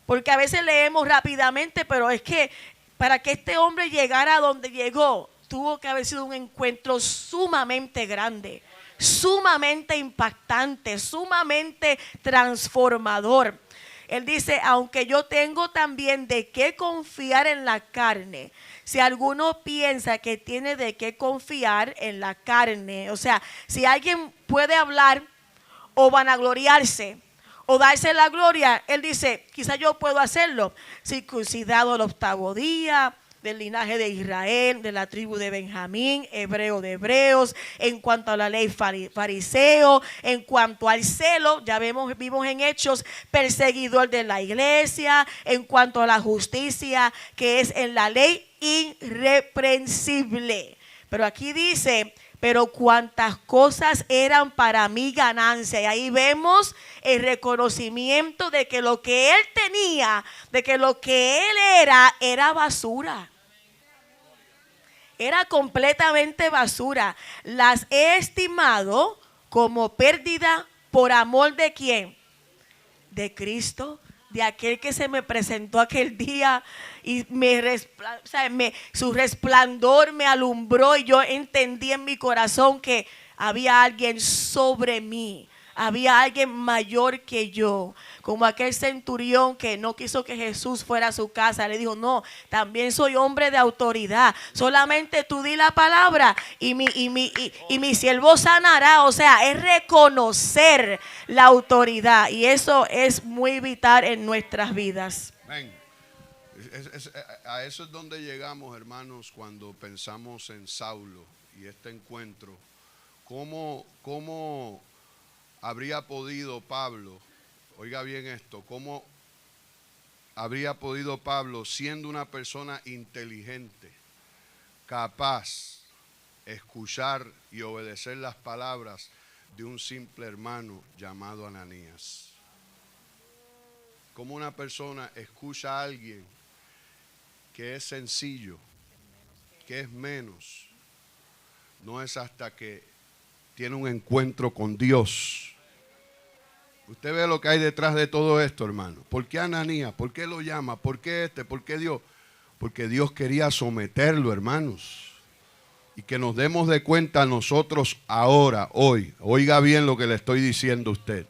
Porque a veces leemos rápidamente, pero es que para que este hombre llegara a donde llegó, tuvo que haber sido un encuentro sumamente grande, sumamente impactante, sumamente transformador. Él dice, aunque yo tengo también de qué confiar en la carne. Si alguno piensa que tiene de qué confiar en la carne, o sea, si alguien puede hablar o vanagloriarse o darse la gloria, él dice, quizá yo puedo hacerlo. Circuncidado al 8º día, del linaje de Israel, de la tribu de Benjamín, hebreo de hebreos, en cuanto a la ley fariseo, en cuanto al celo, ya vimos en Hechos, perseguidor de la iglesia, en cuanto a la justicia que es en la ley, irreprensible. Pero aquí dice, pero cuantas cosas eran para mí ganancia. Y ahí vemos el reconocimiento de que lo que él tenía, de que lo que él era basura. Era completamente basura. Las he estimado como pérdida por amor de ¿quién? De Cristo, de aquel que se me presentó aquel día y su resplandor me alumbró y yo entendí en mi corazón que había alguien sobre mí. Había alguien mayor que yo, como aquel centurión que no quiso que Jesús fuera a su casa. Le dijo, no, también soy hombre de autoridad. Solamente tú di la palabra y mi siervo sanará. O sea, es reconocer la autoridad y eso es muy vital en nuestras vidas. Amén. A eso es donde llegamos, hermanos, cuando pensamos en Saulo y este encuentro. ¿Cómo habría podido Pablo, oiga bien esto, cómo habría podido Pablo, siendo una persona inteligente, capaz, escuchar y obedecer las palabras de un simple hermano llamado Ananías? Como una persona escucha a alguien que es sencillo, que es menos, no es hasta que tiene un encuentro con Dios. Usted ve lo que hay detrás de todo esto, hermano. ¿Por qué Ananías? ¿Por qué lo llama? ¿Por qué ¿Por qué Dios? Porque Dios quería someterlo, hermanos. Y que nos demos de cuenta nosotros ahora, hoy. Oiga bien lo que le estoy diciendo a usted.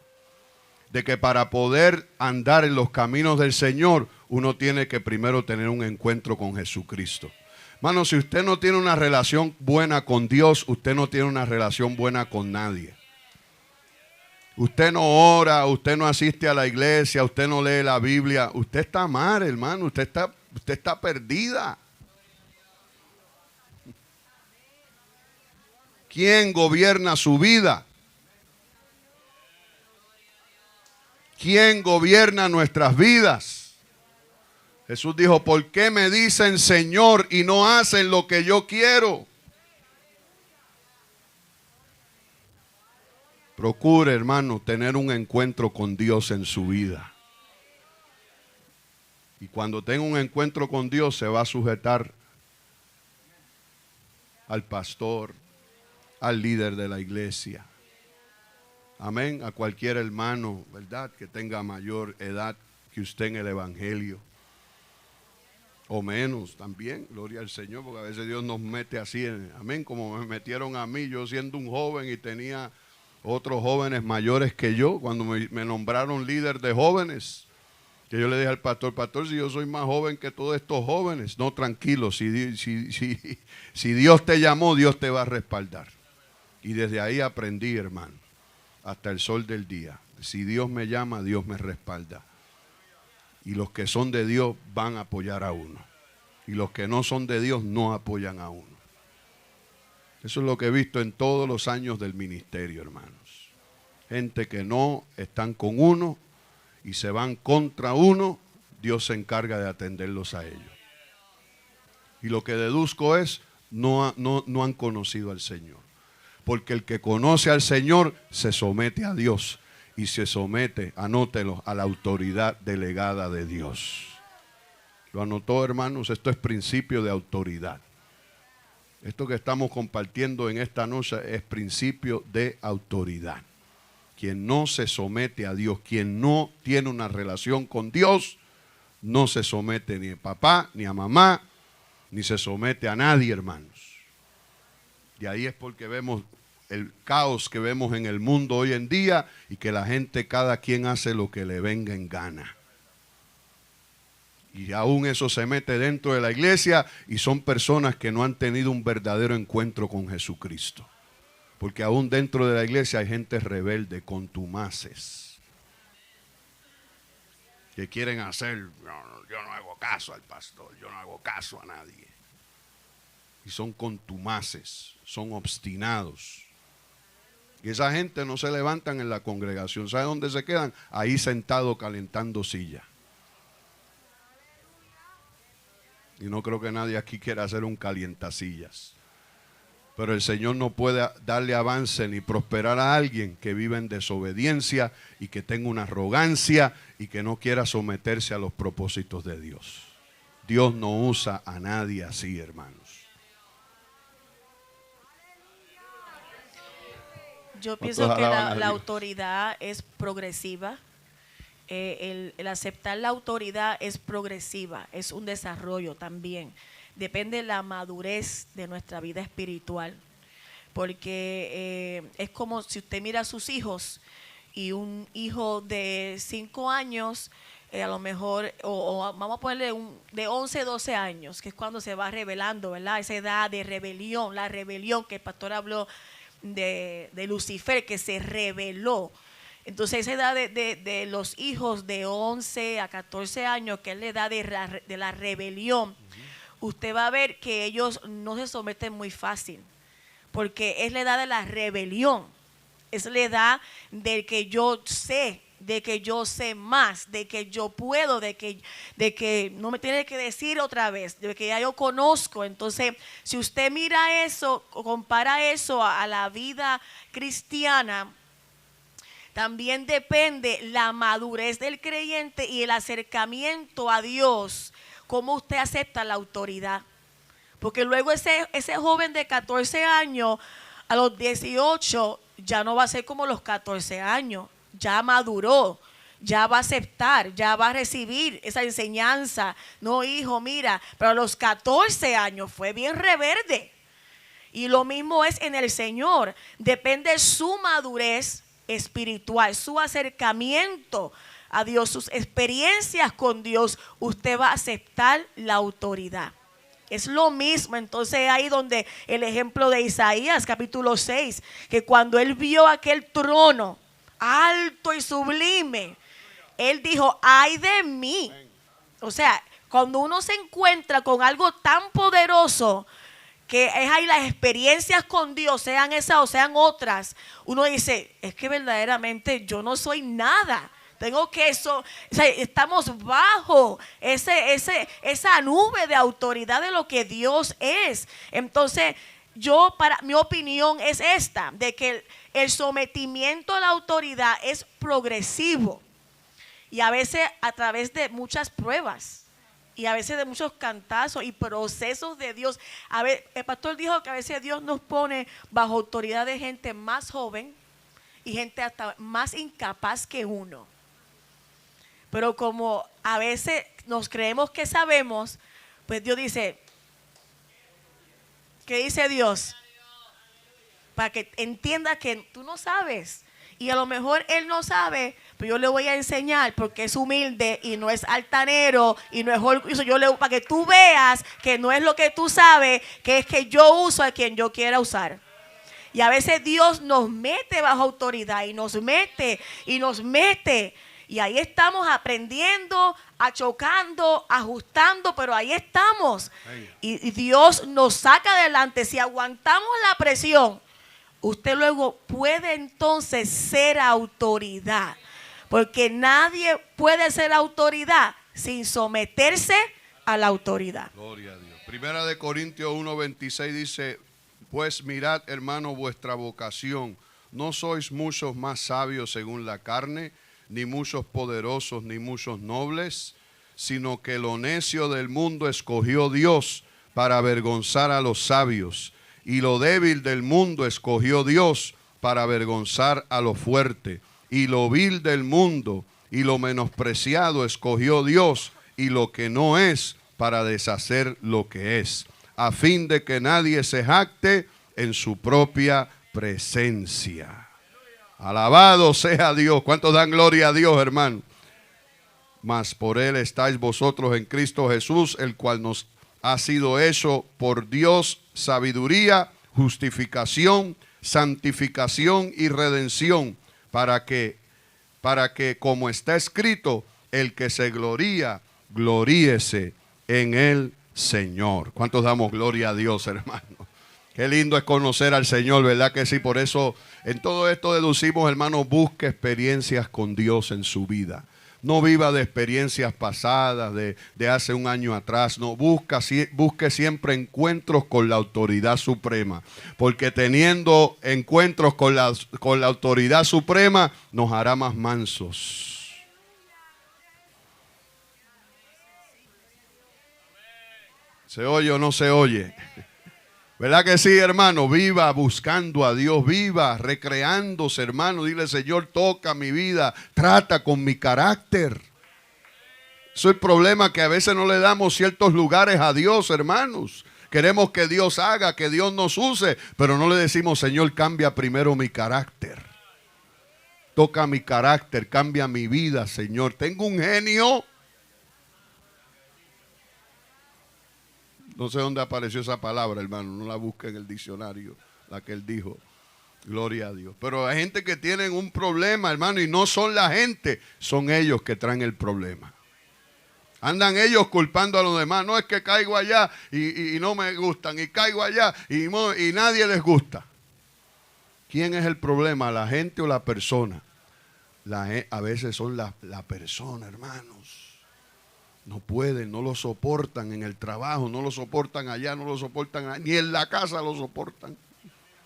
de que para poder andar en los caminos del Señor, uno tiene que primero tener un encuentro con Jesucristo. Hermano, si usted no tiene una relación buena con Dios, usted no tiene una relación buena con nadie. Usted no ora, usted no asiste a la iglesia, usted no lee la Biblia. Usted está mal, hermano, usted está perdida. ¿Quién gobierna su vida? ¿Quién gobierna nuestras vidas? Jesús dijo, ¿por qué me dicen Señor y no hacen lo que yo quiero? Procure, hermano, tener un encuentro con Dios en su vida. Y cuando tenga un encuentro con Dios, se va a sujetar al pastor, al líder de la iglesia. Amén. A cualquier hermano, ¿verdad?, que tenga mayor edad que usted en el evangelio. O menos también, gloria al Señor, porque a veces Dios nos mete así, amén, como me metieron a mí, yo siendo un joven y tenía otros jóvenes mayores que yo, cuando me nombraron líder de jóvenes, que yo le dije al pastor, pastor, si yo soy más joven que todos estos jóvenes, no, tranquilo, si Dios te llamó, Dios te va a respaldar. Y desde ahí aprendí, hermano, hasta el sol del día. Si Dios me llama, Dios me respalda. Y los que son de Dios van a apoyar a uno. Y los que no son de Dios no apoyan a uno. Eso es lo que he visto en todos los años del ministerio, hermanos. Gente que no están con uno y se van contra uno, Dios se encarga de atenderlos a ellos. Y lo que deduzco es, no han conocido al Señor. Porque el que conoce al Señor se somete a Dios y se somete, anótelo, a la autoridad delegada de Dios. ¿Lo anotó, hermanos? Esto es principio de autoridad. Esto que estamos compartiendo en esta noche es principio de autoridad. Quien no se somete a Dios, quien no tiene una relación con Dios, no se somete ni a papá, ni a mamá, ni se somete a nadie, hermanos. Y ahí es porque vemos el caos que vemos en el mundo hoy en día y que la gente, cada quien hace lo que le venga en gana. Y aún eso se mete dentro de la iglesia y son personas que no han tenido un verdadero encuentro con Jesucristo. Porque aún dentro de la iglesia hay gente rebelde, contumaces, que quieren hacer, yo no hago caso al pastor, yo no hago caso a nadie. Y son contumaces, son obstinados. Y esa gente no se levantan en la congregación. ¿Sabe dónde se quedan? Ahí sentados calentando silla. Y no creo que nadie aquí quiera hacer un calientasillas. Pero el Señor no puede darle avance ni prosperar a alguien que vive en desobediencia y que tenga una arrogancia y que no quiera someterse a los propósitos de Dios. Dios no usa a nadie así, hermanos. Yo pienso que la autoridad es progresiva. El aceptar la autoridad es progresiva, es un desarrollo también. Depende de la madurez de nuestra vida espiritual. Porque es como si usted mira a sus hijos y un hijo de 5 años, a lo mejor, o vamos a ponerle de 11, 12 años, que es cuando se va revelando, ¿verdad? Esa edad de rebelión, la rebelión que el pastor habló de Lucifer, que se rebeló. Entonces esa edad de los hijos de 11 a 14 años, que es la edad de la rebelión, usted va a ver que ellos no se someten muy fácil, porque es la edad de la rebelión, es la edad de que yo sé, de que yo sé más, de que yo puedo, de que no me tiene que decir otra vez, de que ya yo conozco. Entonces, si usted mira eso, compara eso a la vida cristiana, también depende la madurez del creyente y el acercamiento a Dios, cómo usted acepta la autoridad. Porque luego ese joven de 14 años, a los 18, ya no va a ser como los 14 años. Ya maduró, ya va a aceptar, ya va a recibir esa enseñanza. No, hijo, mira, pero a los 14 años fue bien rebelde. Y lo mismo es en el Señor. Depende de su madurez espiritual, su acercamiento a Dios, sus experiencias con Dios, usted va a aceptar la autoridad. Es lo mismo, entonces ahí donde el ejemplo de Isaías capítulo 6, que cuando él vio aquel trono alto y sublime, él dijo, ay de mí. O sea, cuando uno se encuentra con algo tan poderoso, que es ahí las experiencias con Dios, sean esas o sean otras, uno dice, es que verdaderamente yo no soy nada. Tengo que eso, o sea, estamos bajo esa nube de autoridad de lo que Dios es. Entonces, mi opinión es esta, de que el sometimiento a la autoridad es progresivo. Y a veces a través de muchas pruebas. Y a veces de muchos cantazos y procesos de Dios. A ver, el pastor dijo que a veces Dios nos pone bajo autoridad de gente más joven y gente hasta más incapaz que uno. Pero como a veces nos creemos que sabemos, pues Dios dice, ¿qué dice Dios? Para que entienda que tú no sabes. Y a lo mejor él no sabe, pero yo le voy a enseñar porque es humilde y no es altanero y no es orgulloso. Para que tú veas que no es lo que tú sabes, que es que yo uso a quien yo quiera usar. Y a veces Dios nos mete bajo autoridad y nos mete y nos mete. Y ahí estamos aprendiendo, achocando, ajustando, pero ahí estamos. Y Dios nos saca adelante. Si aguantamos la presión, usted luego puede entonces ser autoridad. Porque nadie puede ser autoridad sin someterse a la autoridad. Gloria a Dios. Primera de Corintios 1:26 dice, pues mirad, hermano, vuestra vocación. No sois muchos más sabios según la carne, ni muchos poderosos, ni muchos nobles, sino que lo necio del mundo escogió Dios para avergonzar a los sabios, y lo débil del mundo escogió Dios para avergonzar a lo fuerte, y lo vil del mundo y lo menospreciado escogió Dios, y lo que no es para deshacer lo que es, a fin de que nadie se jacte en su propia presencia. Alabado sea Dios. ¿Cuántos dan gloria a Dios, hermano? Mas por él estáis vosotros en Cristo Jesús, el cual nos ha sido hecho por Dios sabiduría, justificación, santificación y redención, para que como está escrito, el que se gloría, gloríese en el Señor. ¿Cuántos damos gloria a Dios, hermano? Qué lindo es conocer al Señor, ¿verdad que sí? Por eso en todo esto deducimos, hermano, busque experiencias con Dios en su vida. No viva de experiencias pasadas, de hace un año atrás. No, busque siempre encuentros con la autoridad suprema. Porque teniendo encuentros con la autoridad suprema, nos hará más mansos. ¿Se oye o no se oye? ¿Verdad que sí, hermano? Viva buscando a Dios, viva recreándose, hermano. Dile, Señor, toca mi vida, trata con mi carácter. Eso es el problema, que a veces no le damos ciertos lugares a Dios, hermanos. Queremos que Dios haga, que Dios nos use, pero no le decimos, Señor, cambia primero mi carácter. Toca mi carácter, cambia mi vida, Señor. Tengo un genio. No sé dónde apareció esa palabra, hermano. No la busque en el diccionario, la que él dijo. Gloria a Dios. Pero hay gente que tienen un problema, hermano, y no son la gente, son ellos que traen el problema. Andan ellos culpando a los demás. No, es que caigo allá y no me gustan, y caigo allá y nadie les gusta. ¿Quién es el problema? ¿La gente o la persona? A veces son la persona, hermanos. No pueden, no lo soportan en el trabajo, no lo soportan allá, no lo soportan allá, ni en la casa lo soportan,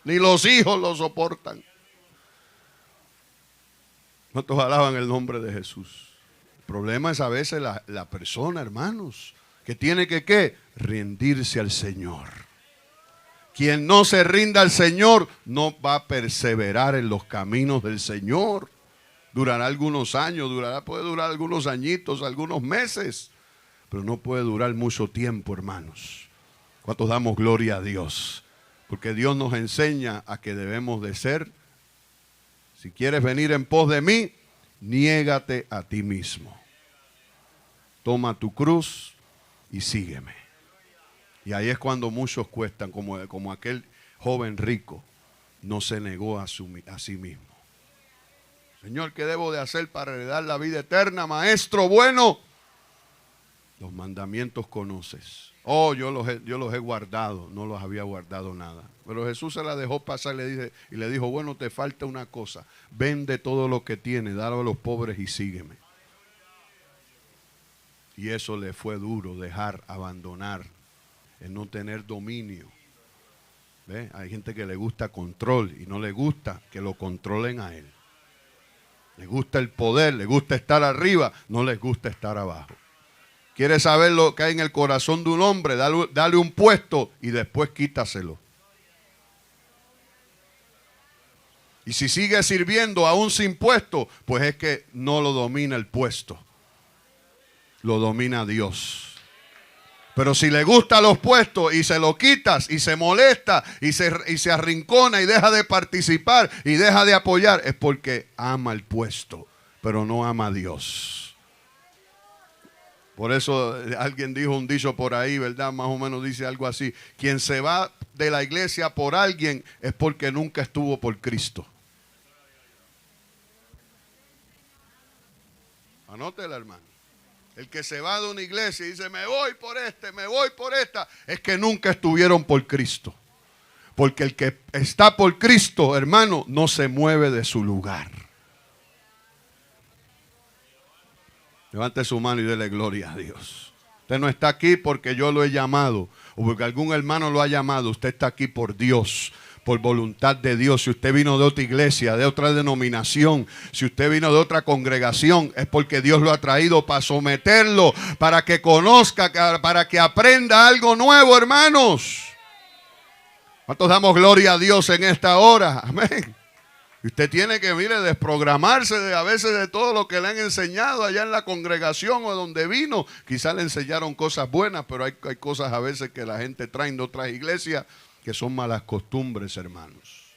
ni los hijos lo soportan. ¿Cuántos alaban el nombre de Jesús? El problema es a veces la persona, hermanos, que tiene que ¿qué? Rendirse al Señor. Quien no se rinda al Señor no va a perseverar en los caminos del Señor. Durará algunos años, puede durar algunos añitos, algunos meses, pero no puede durar mucho tiempo, hermanos. ¿Cuántos damos gloria a Dios? Porque Dios nos enseña a que debemos de ser Si quieres venir en pos de mí, niégate a ti mismo. Toma tu cruz y sígueme. Y ahí es cuando muchos cuestan, como aquel joven rico, no se negó a sí mismo. Señor, ¿qué debo de hacer para heredar la vida eterna? Maestro bueno, los mandamientos conoces. Oh, yo los he guardado, no los había guardado nada. Pero Jesús se la dejó pasar y le dijo, bueno, te falta una cosa. Vende todo lo que tienes, dalo a los pobres y sígueme. Y eso le fue duro, dejar, abandonar, el no tener dominio. ¿Ve? Hay gente que le gusta control y no le gusta que lo controlen a él. Le gusta el poder, le gusta estar arriba, no les gusta estar abajo. ¿Quieres saber lo que hay en el corazón de un hombre? Dale un puesto y después quítaselo. Y si sigue sirviendo aún sin puesto, pues es que no lo domina el puesto. Lo domina Dios. Pero si le gustan los puestos y se lo quitas y se molesta y se arrincona y deja de participar y deja de apoyar, es porque ama el puesto, pero no ama a Dios. Por eso alguien dijo un dicho por ahí, ¿verdad? Más o menos dice algo así. Quien se va de la iglesia por alguien es porque nunca estuvo por Cristo. Anótela, hermano. El que se va de una iglesia y dice, me voy por me voy por esta, es que nunca estuvieron por Cristo. Porque el que está por Cristo, hermano, no se mueve de su lugar. Levante su mano y dele gloria a Dios. Usted no está aquí porque yo lo he llamado o porque algún hermano lo ha llamado. Usted está aquí por Dios, por voluntad de Dios. Si usted vino de otra iglesia, de otra denominación, si usted vino de otra congregación, es porque Dios lo ha traído para someterlo, para que conozca, para que aprenda algo nuevo, hermanos. ¿Cuántos damos gloria a Dios en esta hora? Amén. Y usted tiene que, mire, desprogramarse a veces de todo lo que le han enseñado allá en la congregación o donde vino. Quizás le enseñaron cosas buenas, pero hay cosas a veces que la gente trae de otras iglesias que son malas costumbres, hermanos.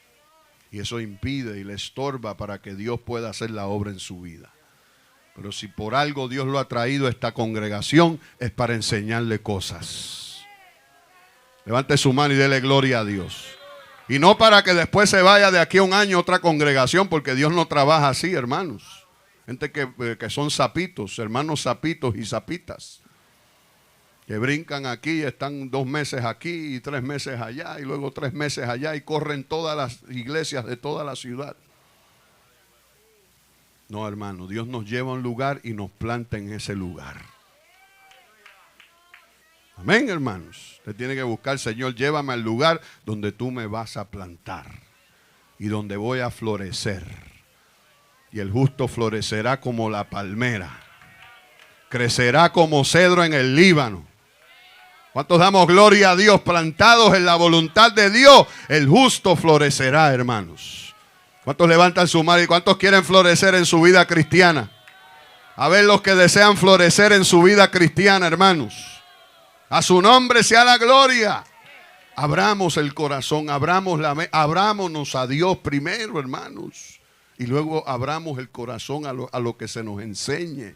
Y eso impide y le estorba para que Dios pueda hacer la obra en su vida. Pero si por algo Dios lo ha traído a esta congregación, es para enseñarle cosas. Levante su mano y dele gloria a Dios. Y no para que después se vaya de aquí a un año a otra congregación, porque Dios no trabaja así, hermanos. Gente que son sapitos, hermanos sapitos y sapitas, que brincan aquí, están 2 meses aquí y 3 meses allá, y luego 3 meses allá, y corren todas las iglesias de toda la ciudad. No, hermano, Dios nos lleva a un lugar y nos planta en ese lugar. Amén, hermanos. Usted tiene que buscar, Señor, llévame al lugar donde tú me vas a plantar y donde voy a florecer. Y el justo florecerá como la palmera, crecerá como cedro en el Líbano. ¿Cuántos damos gloria a Dios? Plantados en la voluntad de Dios, el justo florecerá, hermanos. ¿Cuántos levantan su mano y cuántos quieren florecer en su vida cristiana? A ver los que desean florecer en su vida cristiana, hermanos. A su nombre sea la gloria. Abramos el corazón, abrámonos a Dios primero, hermanos. Y luego abramos el corazón a lo que se nos enseñe.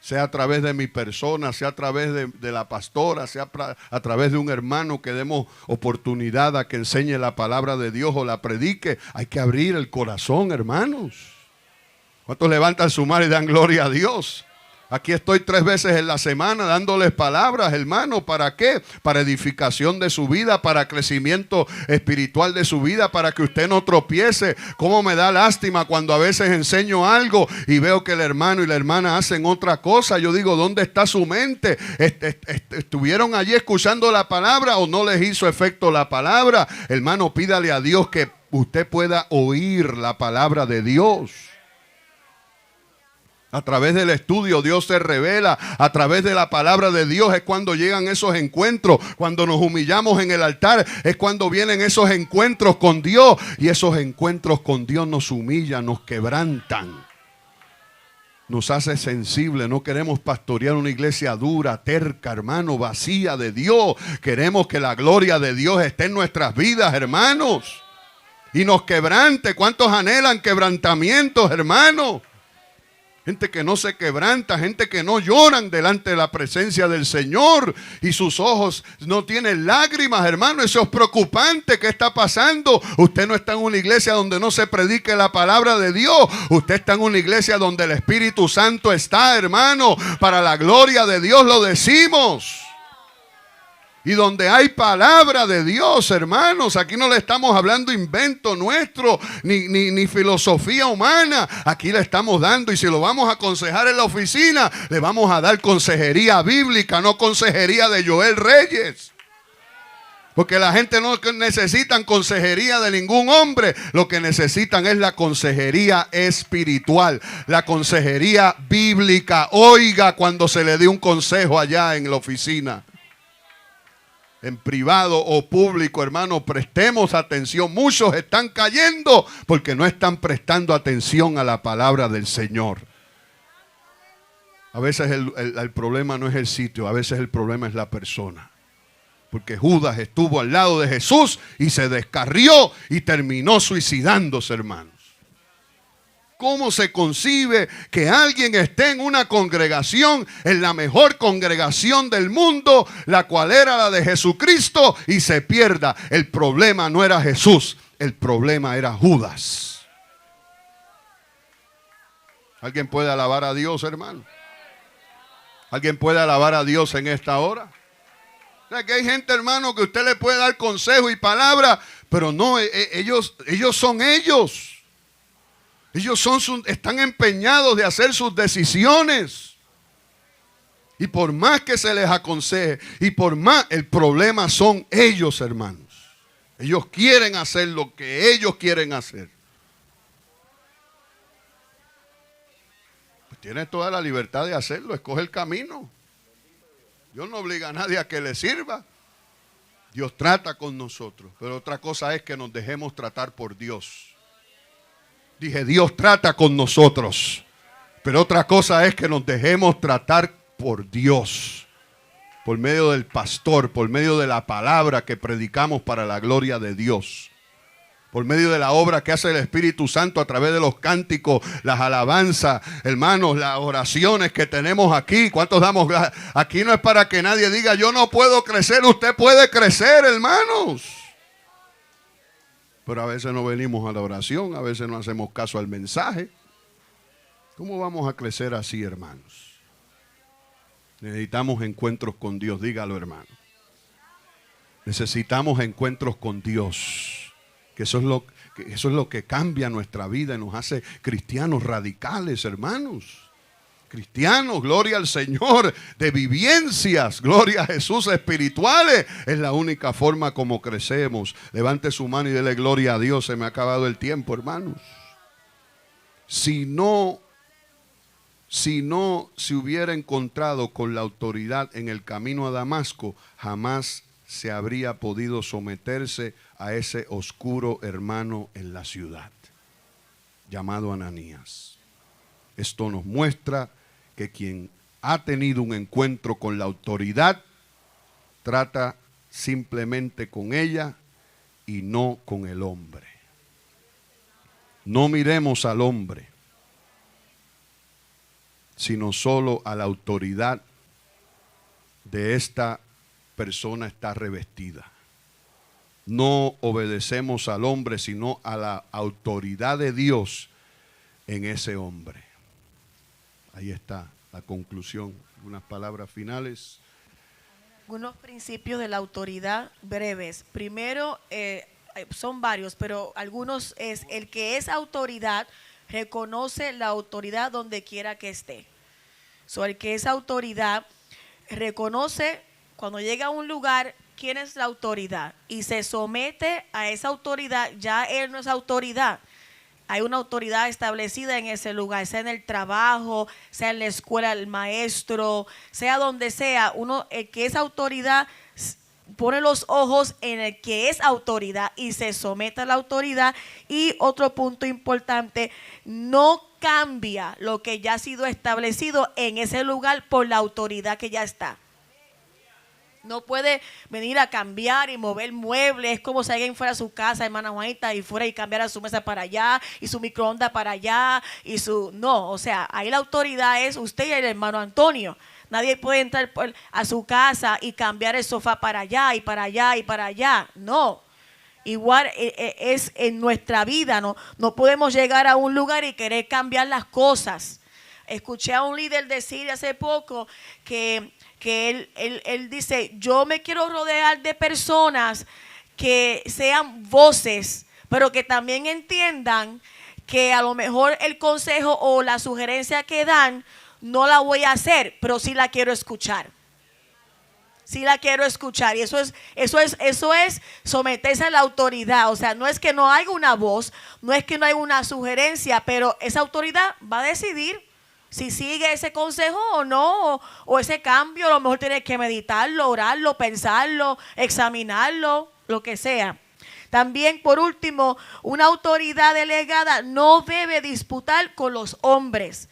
Sea a través de mi persona, sea a través de la pastora, sea a través de un hermano que demos oportunidad a que enseñe la palabra de Dios o la predique. Hay que abrir el corazón, hermanos. ¿Cuántos levantan su mano y dan gloria a Dios? Aquí estoy 3 veces en la semana dándoles palabras, hermano. ¿Para qué? Para edificación de su vida, para crecimiento espiritual de su vida, para que usted no tropiece. Cómo me da lástima cuando a veces enseño algo y veo que el hermano y la hermana hacen otra cosa. Yo digo, ¿dónde está su mente? ¿Estuvieron allí escuchando la palabra o no les hizo efecto la palabra? Hermano, pídale a Dios que usted pueda oír la palabra de Dios. A través del estudio Dios se revela. A través de la palabra de Dios es cuando llegan esos encuentros. Cuando nos humillamos en el altar es cuando vienen esos encuentros con Dios. Y esos encuentros con Dios nos humillan, nos quebrantan. Nos hace sensible. No queremos pastorear una iglesia dura, terca, hermano, vacía de Dios. Queremos que la gloria de Dios esté en nuestras vidas, hermanos. y nos quebrante. ¿Cuántos anhelan quebrantamientos, hermano? Gente que no se quebranta, gente que no lloran delante de la presencia del Señor y sus ojos no tienen lágrimas, hermano. Eso es preocupante. ¿Qué está pasando? Usted no está en una iglesia donde no se predique la palabra de Dios. Usted está en una iglesia donde el Espíritu Santo está, hermano. Para la gloria de Dios lo decimos. Y donde hay palabra de Dios, hermanos. Aquí no le estamos hablando invento nuestro, ni filosofía humana. Aquí le estamos dando, y si lo vamos a aconsejar en la oficina, le vamos a dar consejería bíblica, no consejería de Joel Reyes. Porque la gente no necesita consejería de ningún hombre. Lo que necesitan es la consejería espiritual, la consejería bíblica. Oiga cuando se le dé un consejo allá en la oficina. En privado o público, hermano, prestemos atención. Muchos están cayendo porque no están prestando atención a la palabra del Señor. A veces el problema no es el sitio, a veces el problema es la persona. Porque Judas estuvo al lado de Jesús y se descarrió y terminó suicidándose, hermanos. ¿Cómo se concibe que alguien esté en una congregación, en la mejor congregación del mundo, la cual era la de Jesucristo, y se pierda? El problema no era Jesús, el problema era Judas. ¿Alguien puede alabar a Dios, hermano? ¿Alguien puede alabar a Dios en esta hora? O sea, que hay gente, hermano, que usted le puede dar consejo y palabra, pero no, ellos son ellos. Ellos están empeñados de hacer sus decisiones. Y por más que se les aconseje, y por más, el problema son ellos, hermanos. Ellos quieren hacer lo que ellos quieren hacer. Pues tiene toda la libertad de hacerlo, escoge el camino. Dios no obliga a nadie a que le sirva. Dios trata con nosotros, pero otra cosa es que nos dejemos tratar por Dios. Dije, Dios trata con nosotros, pero otra cosa es que nos dejemos tratar por Dios, por medio del pastor, por medio de la palabra que predicamos para la gloria de Dios, por medio de la obra que hace el Espíritu Santo a través de los cánticos, las alabanzas, hermanos, las oraciones que tenemos aquí. ¿Cuántos damos? Aquí no es para que nadie diga, yo no puedo crecer. Usted puede crecer, hermanos. Pero a veces no venimos a la oración, a veces no hacemos caso al mensaje. ¿Cómo vamos a crecer así, hermanos? Necesitamos encuentros con Dios, dígalo, hermano. Necesitamos encuentros con Dios. Que eso es lo que cambia nuestra vida y nos hace cristianos radicales, hermanos. Cristianos, gloria al Señor, de vivencias, gloria a Jesús, espirituales. Es la única forma como crecemos. Levante su mano y dele gloria a Dios. Se me ha acabado el tiempo, hermanos. Si no se hubiera encontrado con la autoridad en el camino a Damasco, jamás se habría podido someterse a ese oscuro hermano en la ciudad, llamado Ananías. Esto nos muestra que quien ha tenido un encuentro con la autoridad trata simplemente con ella y no con el hombre. No miremos al hombre, sino solo a la autoridad de esta persona está revestida. No obedecemos al hombre, sino a la autoridad de Dios en ese hombre. Ahí está la conclusión. Unas palabras finales. Algunos principios de la autoridad breves. Primero, son varios, pero algunos es: el que es autoridad reconoce la autoridad donde quiera que esté. El que es autoridad reconoce cuando llega a un lugar quién es la autoridad y se somete a esa autoridad. Ya él no es autoridad. Hay una autoridad establecida en ese lugar, sea en el trabajo, sea en la escuela, el maestro, sea donde sea. El que es autoridad pone los ojos en el que es autoridad y se somete a la autoridad. Y otro punto importante, no cambia lo que ya ha sido establecido en ese lugar por la autoridad que ya está. No puede venir a cambiar y mover muebles. Es como si alguien fuera a su casa, hermana Juanita, y fuera y cambiara su mesa para allá y su microondas para allá y su... No, o sea, ahí la autoridad es usted y el hermano Antonio. Nadie puede entrar a su casa y cambiar el sofá para allá y para allá y para allá. No. Igual es en nuestra vida. No podemos llegar a un lugar y querer cambiar las cosas. Escuché a un líder decir hace poco que él dice, yo me quiero rodear de personas que sean voces, pero que también entiendan que a lo mejor el consejo o la sugerencia que dan no la voy a hacer, pero sí la quiero escuchar. Sí la quiero escuchar. Y eso es someterse a la autoridad. O sea, no es que no haya una voz, no es que no haya una sugerencia, pero esa autoridad va a decidir si sigue ese consejo o no, o ese cambio. A lo mejor tienes que meditarlo, orarlo, pensarlo, examinarlo, lo que sea. También, por último, una autoridad delegada no debe disputar con los hombres.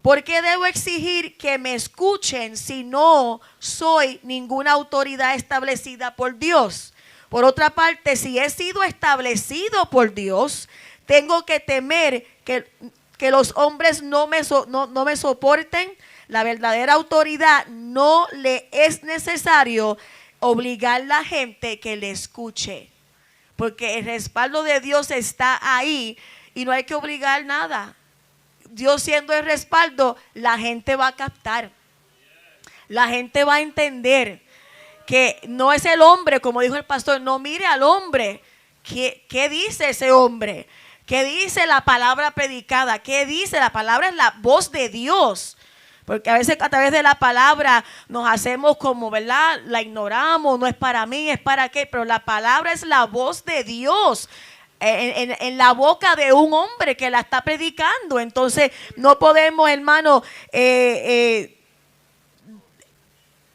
¿Por qué debo exigir que me escuchen si no soy ninguna autoridad establecida por Dios? Por otra parte, si he sido establecido por Dios, tengo que temer que los hombres no me soporten. La verdadera autoridad no le es necesario obligar a la gente que le escuche, porque el respaldo de Dios está ahí y no hay que obligar nada. Dios siendo el respaldo, la gente va a captar. La gente va a entender que no es el hombre, como dijo el pastor, no mire al hombre. ¿Qué dice ese hombre? ¿Qué dice la palabra predicada? ¿Qué dice? La palabra es la voz de Dios. Porque a veces a través de la palabra nos hacemos como, ¿verdad? La ignoramos, no es para mí, es para qué. Pero la palabra es la voz de Dios. En la boca de un hombre que la está predicando. Entonces no podemos, hermano,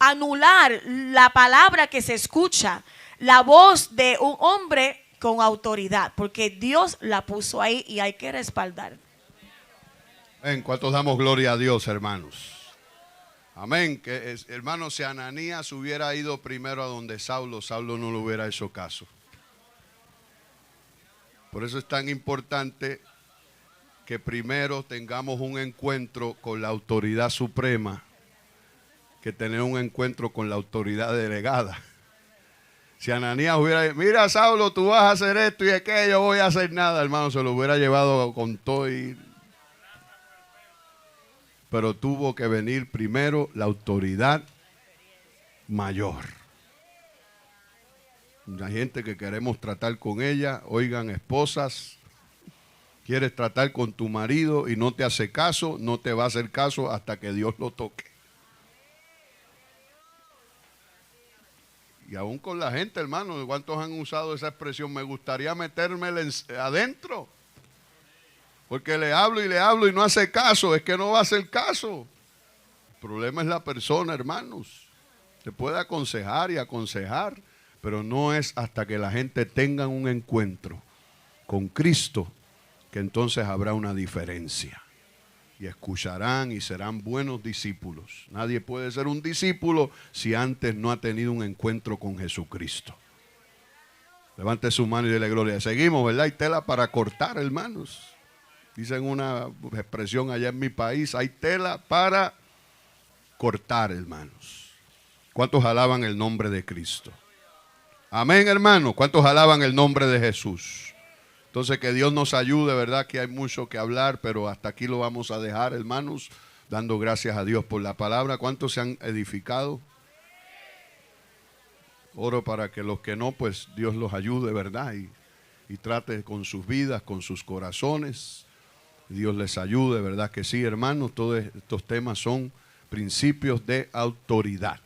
anular la palabra que se escucha, la voz de un hombre con autoridad, porque Dios la puso ahí y hay que respaldar. ¿En cuántos damos gloria a Dios, hermanos? Amén. Que hermano, si Ananías hubiera ido primero a donde Saulo no le hubiera hecho caso. Por eso es tan importante que primero tengamos un encuentro con la autoridad suprema que tener un encuentro con la autoridad delegada. Si Ananías hubiera dicho, mira Saulo, tú vas a hacer esto y aquello, yo voy a hacer nada, hermano, se lo hubiera llevado con todo. Pero tuvo que venir primero la autoridad mayor. Hay gente que queremos tratar con ella. Oigan, esposas, quieres tratar con tu marido y no te hace caso, no te va a hacer caso hasta que Dios lo toque. Y aún con la gente, hermano, ¿cuántos han usado esa expresión? Me gustaría metérmela adentro. Porque le hablo y no hace caso. Es que no va a hacer caso. El problema es la persona, hermanos. Se puede aconsejar y aconsejar, pero no es hasta que la gente tenga un encuentro con Cristo que entonces habrá una diferencia. Y escucharán y serán buenos discípulos. Nadie puede ser un discípulo si antes no ha tenido un encuentro con Jesucristo. Levante su mano y dele gloria. Seguimos, ¿verdad? Hay tela para cortar, hermanos. Dicen una expresión allá en mi país, hay tela para cortar, hermanos. ¿Cuántos alaban el nombre de Cristo? Amén, hermanos. ¿Cuántos alaban el nombre de Jesús? Entonces que Dios nos ayude, ¿verdad? Que hay mucho que hablar, pero hasta aquí lo vamos a dejar, hermanos, dando gracias a Dios por la palabra. ¿Cuántos se han edificado? Oro para que los que no, pues Dios los ayude, ¿verdad? Y trate con sus vidas, con sus corazones. Dios les ayude, ¿verdad que sí, hermanos? Todos estos temas son principios de autoridad.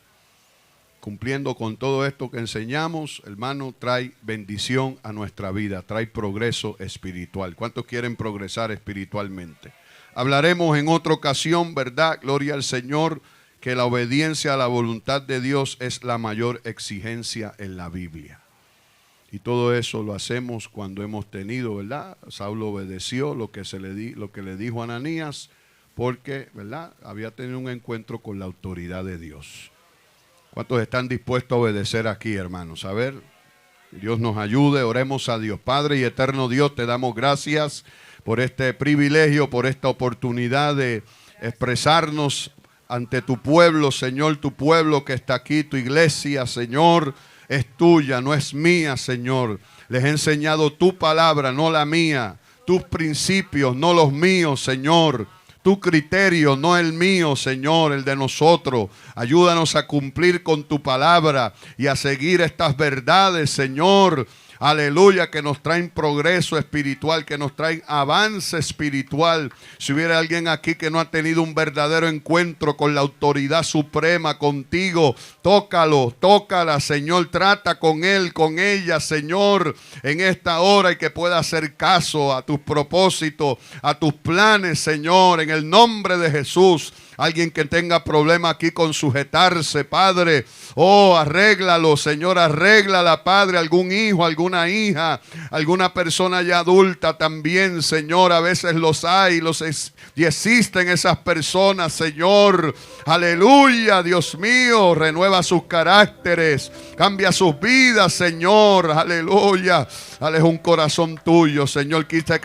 Cumpliendo con todo esto que enseñamos, hermano, trae bendición a nuestra vida, trae progreso espiritual. ¿Cuántos quieren progresar espiritualmente? Hablaremos en otra ocasión, ¿verdad? Gloria al Señor, que la obediencia a la voluntad de Dios es la mayor exigencia en la Biblia. Y todo eso lo hacemos cuando hemos tenido, ¿verdad? Saulo obedeció lo que le dijo a Ananías, porque, ¿verdad? Había tenido un encuentro con la autoridad de Dios. ¿Cuántos están dispuestos a obedecer aquí, hermanos? A ver, Dios nos ayude, oremos a Dios. Padre y eterno Dios, te damos gracias por este privilegio, por esta oportunidad de expresarnos ante tu pueblo, Señor, tu pueblo que está aquí, tu iglesia, Señor, es tuya, no es mía, Señor. Les he enseñado tu palabra, no la mía, tus principios, no los míos, Señor. Tu criterio, no el mío, Señor, el de nosotros. Ayúdanos a cumplir con tu palabra y a seguir estas verdades, Señor. Aleluya, que nos traen progreso espiritual, que nos traen avance espiritual. Si hubiera alguien aquí que no ha tenido un verdadero encuentro con la autoridad suprema, contigo, tócalo, tócala, Señor. Trata con él, con ella, Señor, en esta hora, y que pueda hacer caso a tus propósitos, a tus planes, Señor, en el nombre de Jesús. Alguien que tenga problema aquí con sujetarse, Padre, oh, arréglalo, Señor, arréglala, Padre. Algún hijo, alguna hija, alguna persona ya adulta también, Señor, a veces los hay, y existen esas personas, Señor. Aleluya, Dios mío, renueva sus caracteres, cambia sus vidas, Señor, aleluya. Dale un corazón tuyo, Señor. Quita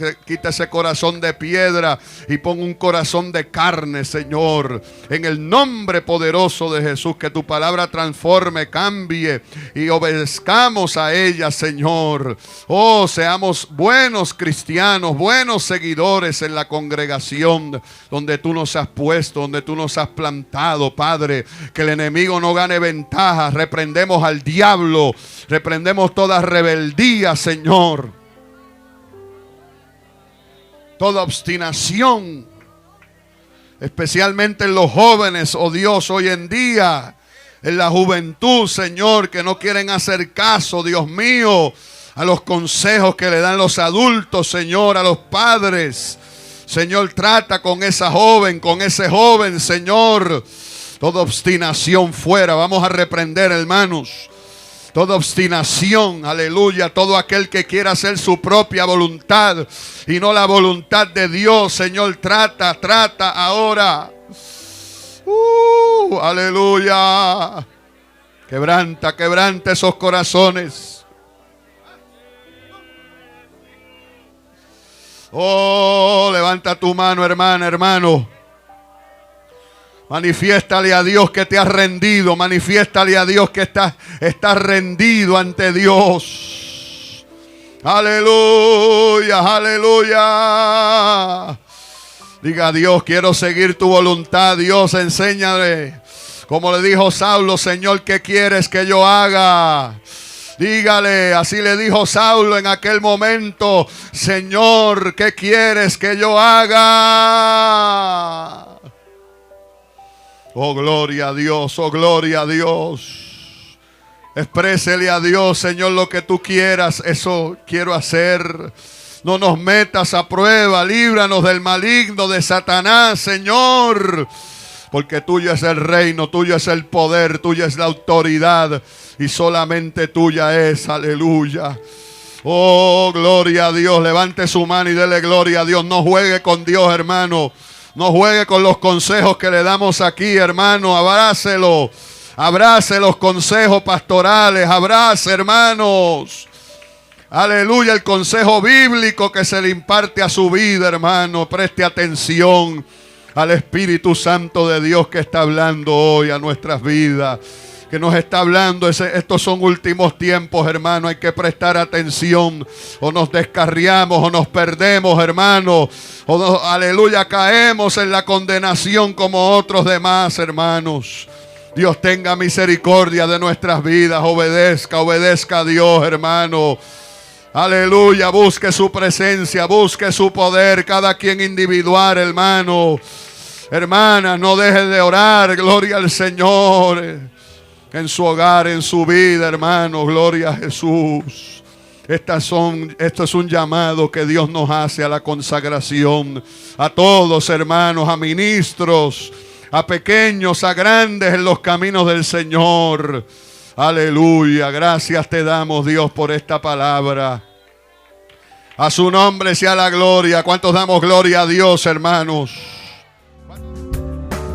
ese corazón de piedra y pon un corazón de carne, Señor. En el nombre poderoso de Jesús, que tu palabra transforme, cambie y obedezcamos a ella, Señor. Oh, seamos buenos cristianos, buenos seguidores en la congregación donde tú nos has puesto, donde tú nos has plantado, Padre. Que el enemigo no gane ventaja. Reprendemos al diablo, reprendemos toda rebeldía, Señor. Toda obstinación, especialmente en los jóvenes, oh Dios, hoy en día, en la juventud, Señor, que no quieren hacer caso, Dios mío, a los consejos que le dan los adultos, Señor, a los padres. Señor, trata con esa joven, con ese joven, Señor. Toda obstinación fuera. Vamos a reprender, hermanos, toda obstinación, aleluya. Todo aquel que quiera hacer su propia voluntad y no la voluntad de Dios, Señor, trata ahora. Aleluya. Quebranta esos corazones. Oh, levanta tu mano, hermana, hermano. Manifiéstale a Dios que te has rendido. Manifiéstale a Dios que estás rendido ante Dios. Aleluya, aleluya. Diga a Dios, quiero seguir tu voluntad. Dios, enséñale. Como le dijo Saulo, Señor, ¿qué quieres que yo haga? Dígale, así le dijo Saulo en aquel momento: Señor, ¿qué quieres que yo haga? Oh, gloria a Dios, oh, gloria a Dios. Exprésele a Dios: Señor, lo que tú quieras, eso quiero hacer. No nos metas a prueba, líbranos del maligno, de Satanás, Señor. Porque tuyo es el reino, tuyo es el poder, tuya es la autoridad y solamente tuya es, aleluya. Oh, gloria a Dios. Levante su mano y dele gloria a Dios. No juegue con Dios, hermano. No juegue con los consejos que le damos aquí, hermano. Abrácelo. Abrace los consejos pastorales. Abrace, hermanos. Aleluya, el consejo bíblico que se le imparte a su vida, hermano. Preste atención al Espíritu Santo de Dios que está hablando hoy a nuestras vidas. Que nos está hablando, estos son últimos tiempos, hermano. Hay que prestar atención. O nos descarriamos o nos perdemos, hermano. Aleluya, caemos en la condenación como otros demás, hermanos. Dios tenga misericordia de nuestras vidas. Obedezca a Dios, hermano. Aleluya, busque su presencia, busque su poder, cada quien individual, hermano. Hermanas, no deje de orar, gloria al Señor. En su hogar, en su vida, hermano, gloria a Jesús. Esto es un llamado que Dios nos hace a la consagración. A todos, hermanos, a ministros, a pequeños, a grandes en los caminos del Señor. Aleluya, gracias te damos, Dios, por esta palabra. A su nombre sea la gloria. ¿Cuántos damos gloria a Dios, hermanos?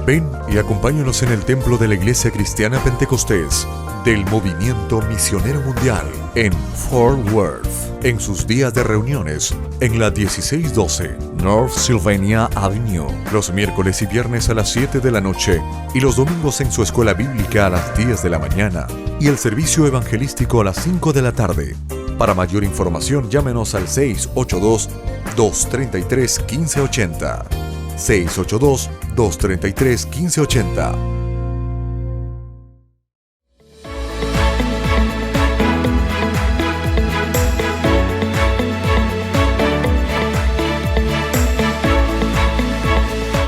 Ven y acompáñanos en el templo de la Iglesia Cristiana Pentecostés del Movimiento Misionero Mundial en Fort Worth, en sus días de reuniones en la 1612 North Sylvania Avenue, los miércoles y viernes a las 7 de la noche y los domingos en su escuela bíblica a las 10 de la mañana y el servicio evangelístico a las 5 de la tarde. Para mayor información, llámenos al 682-233-1580. 682-233-1580.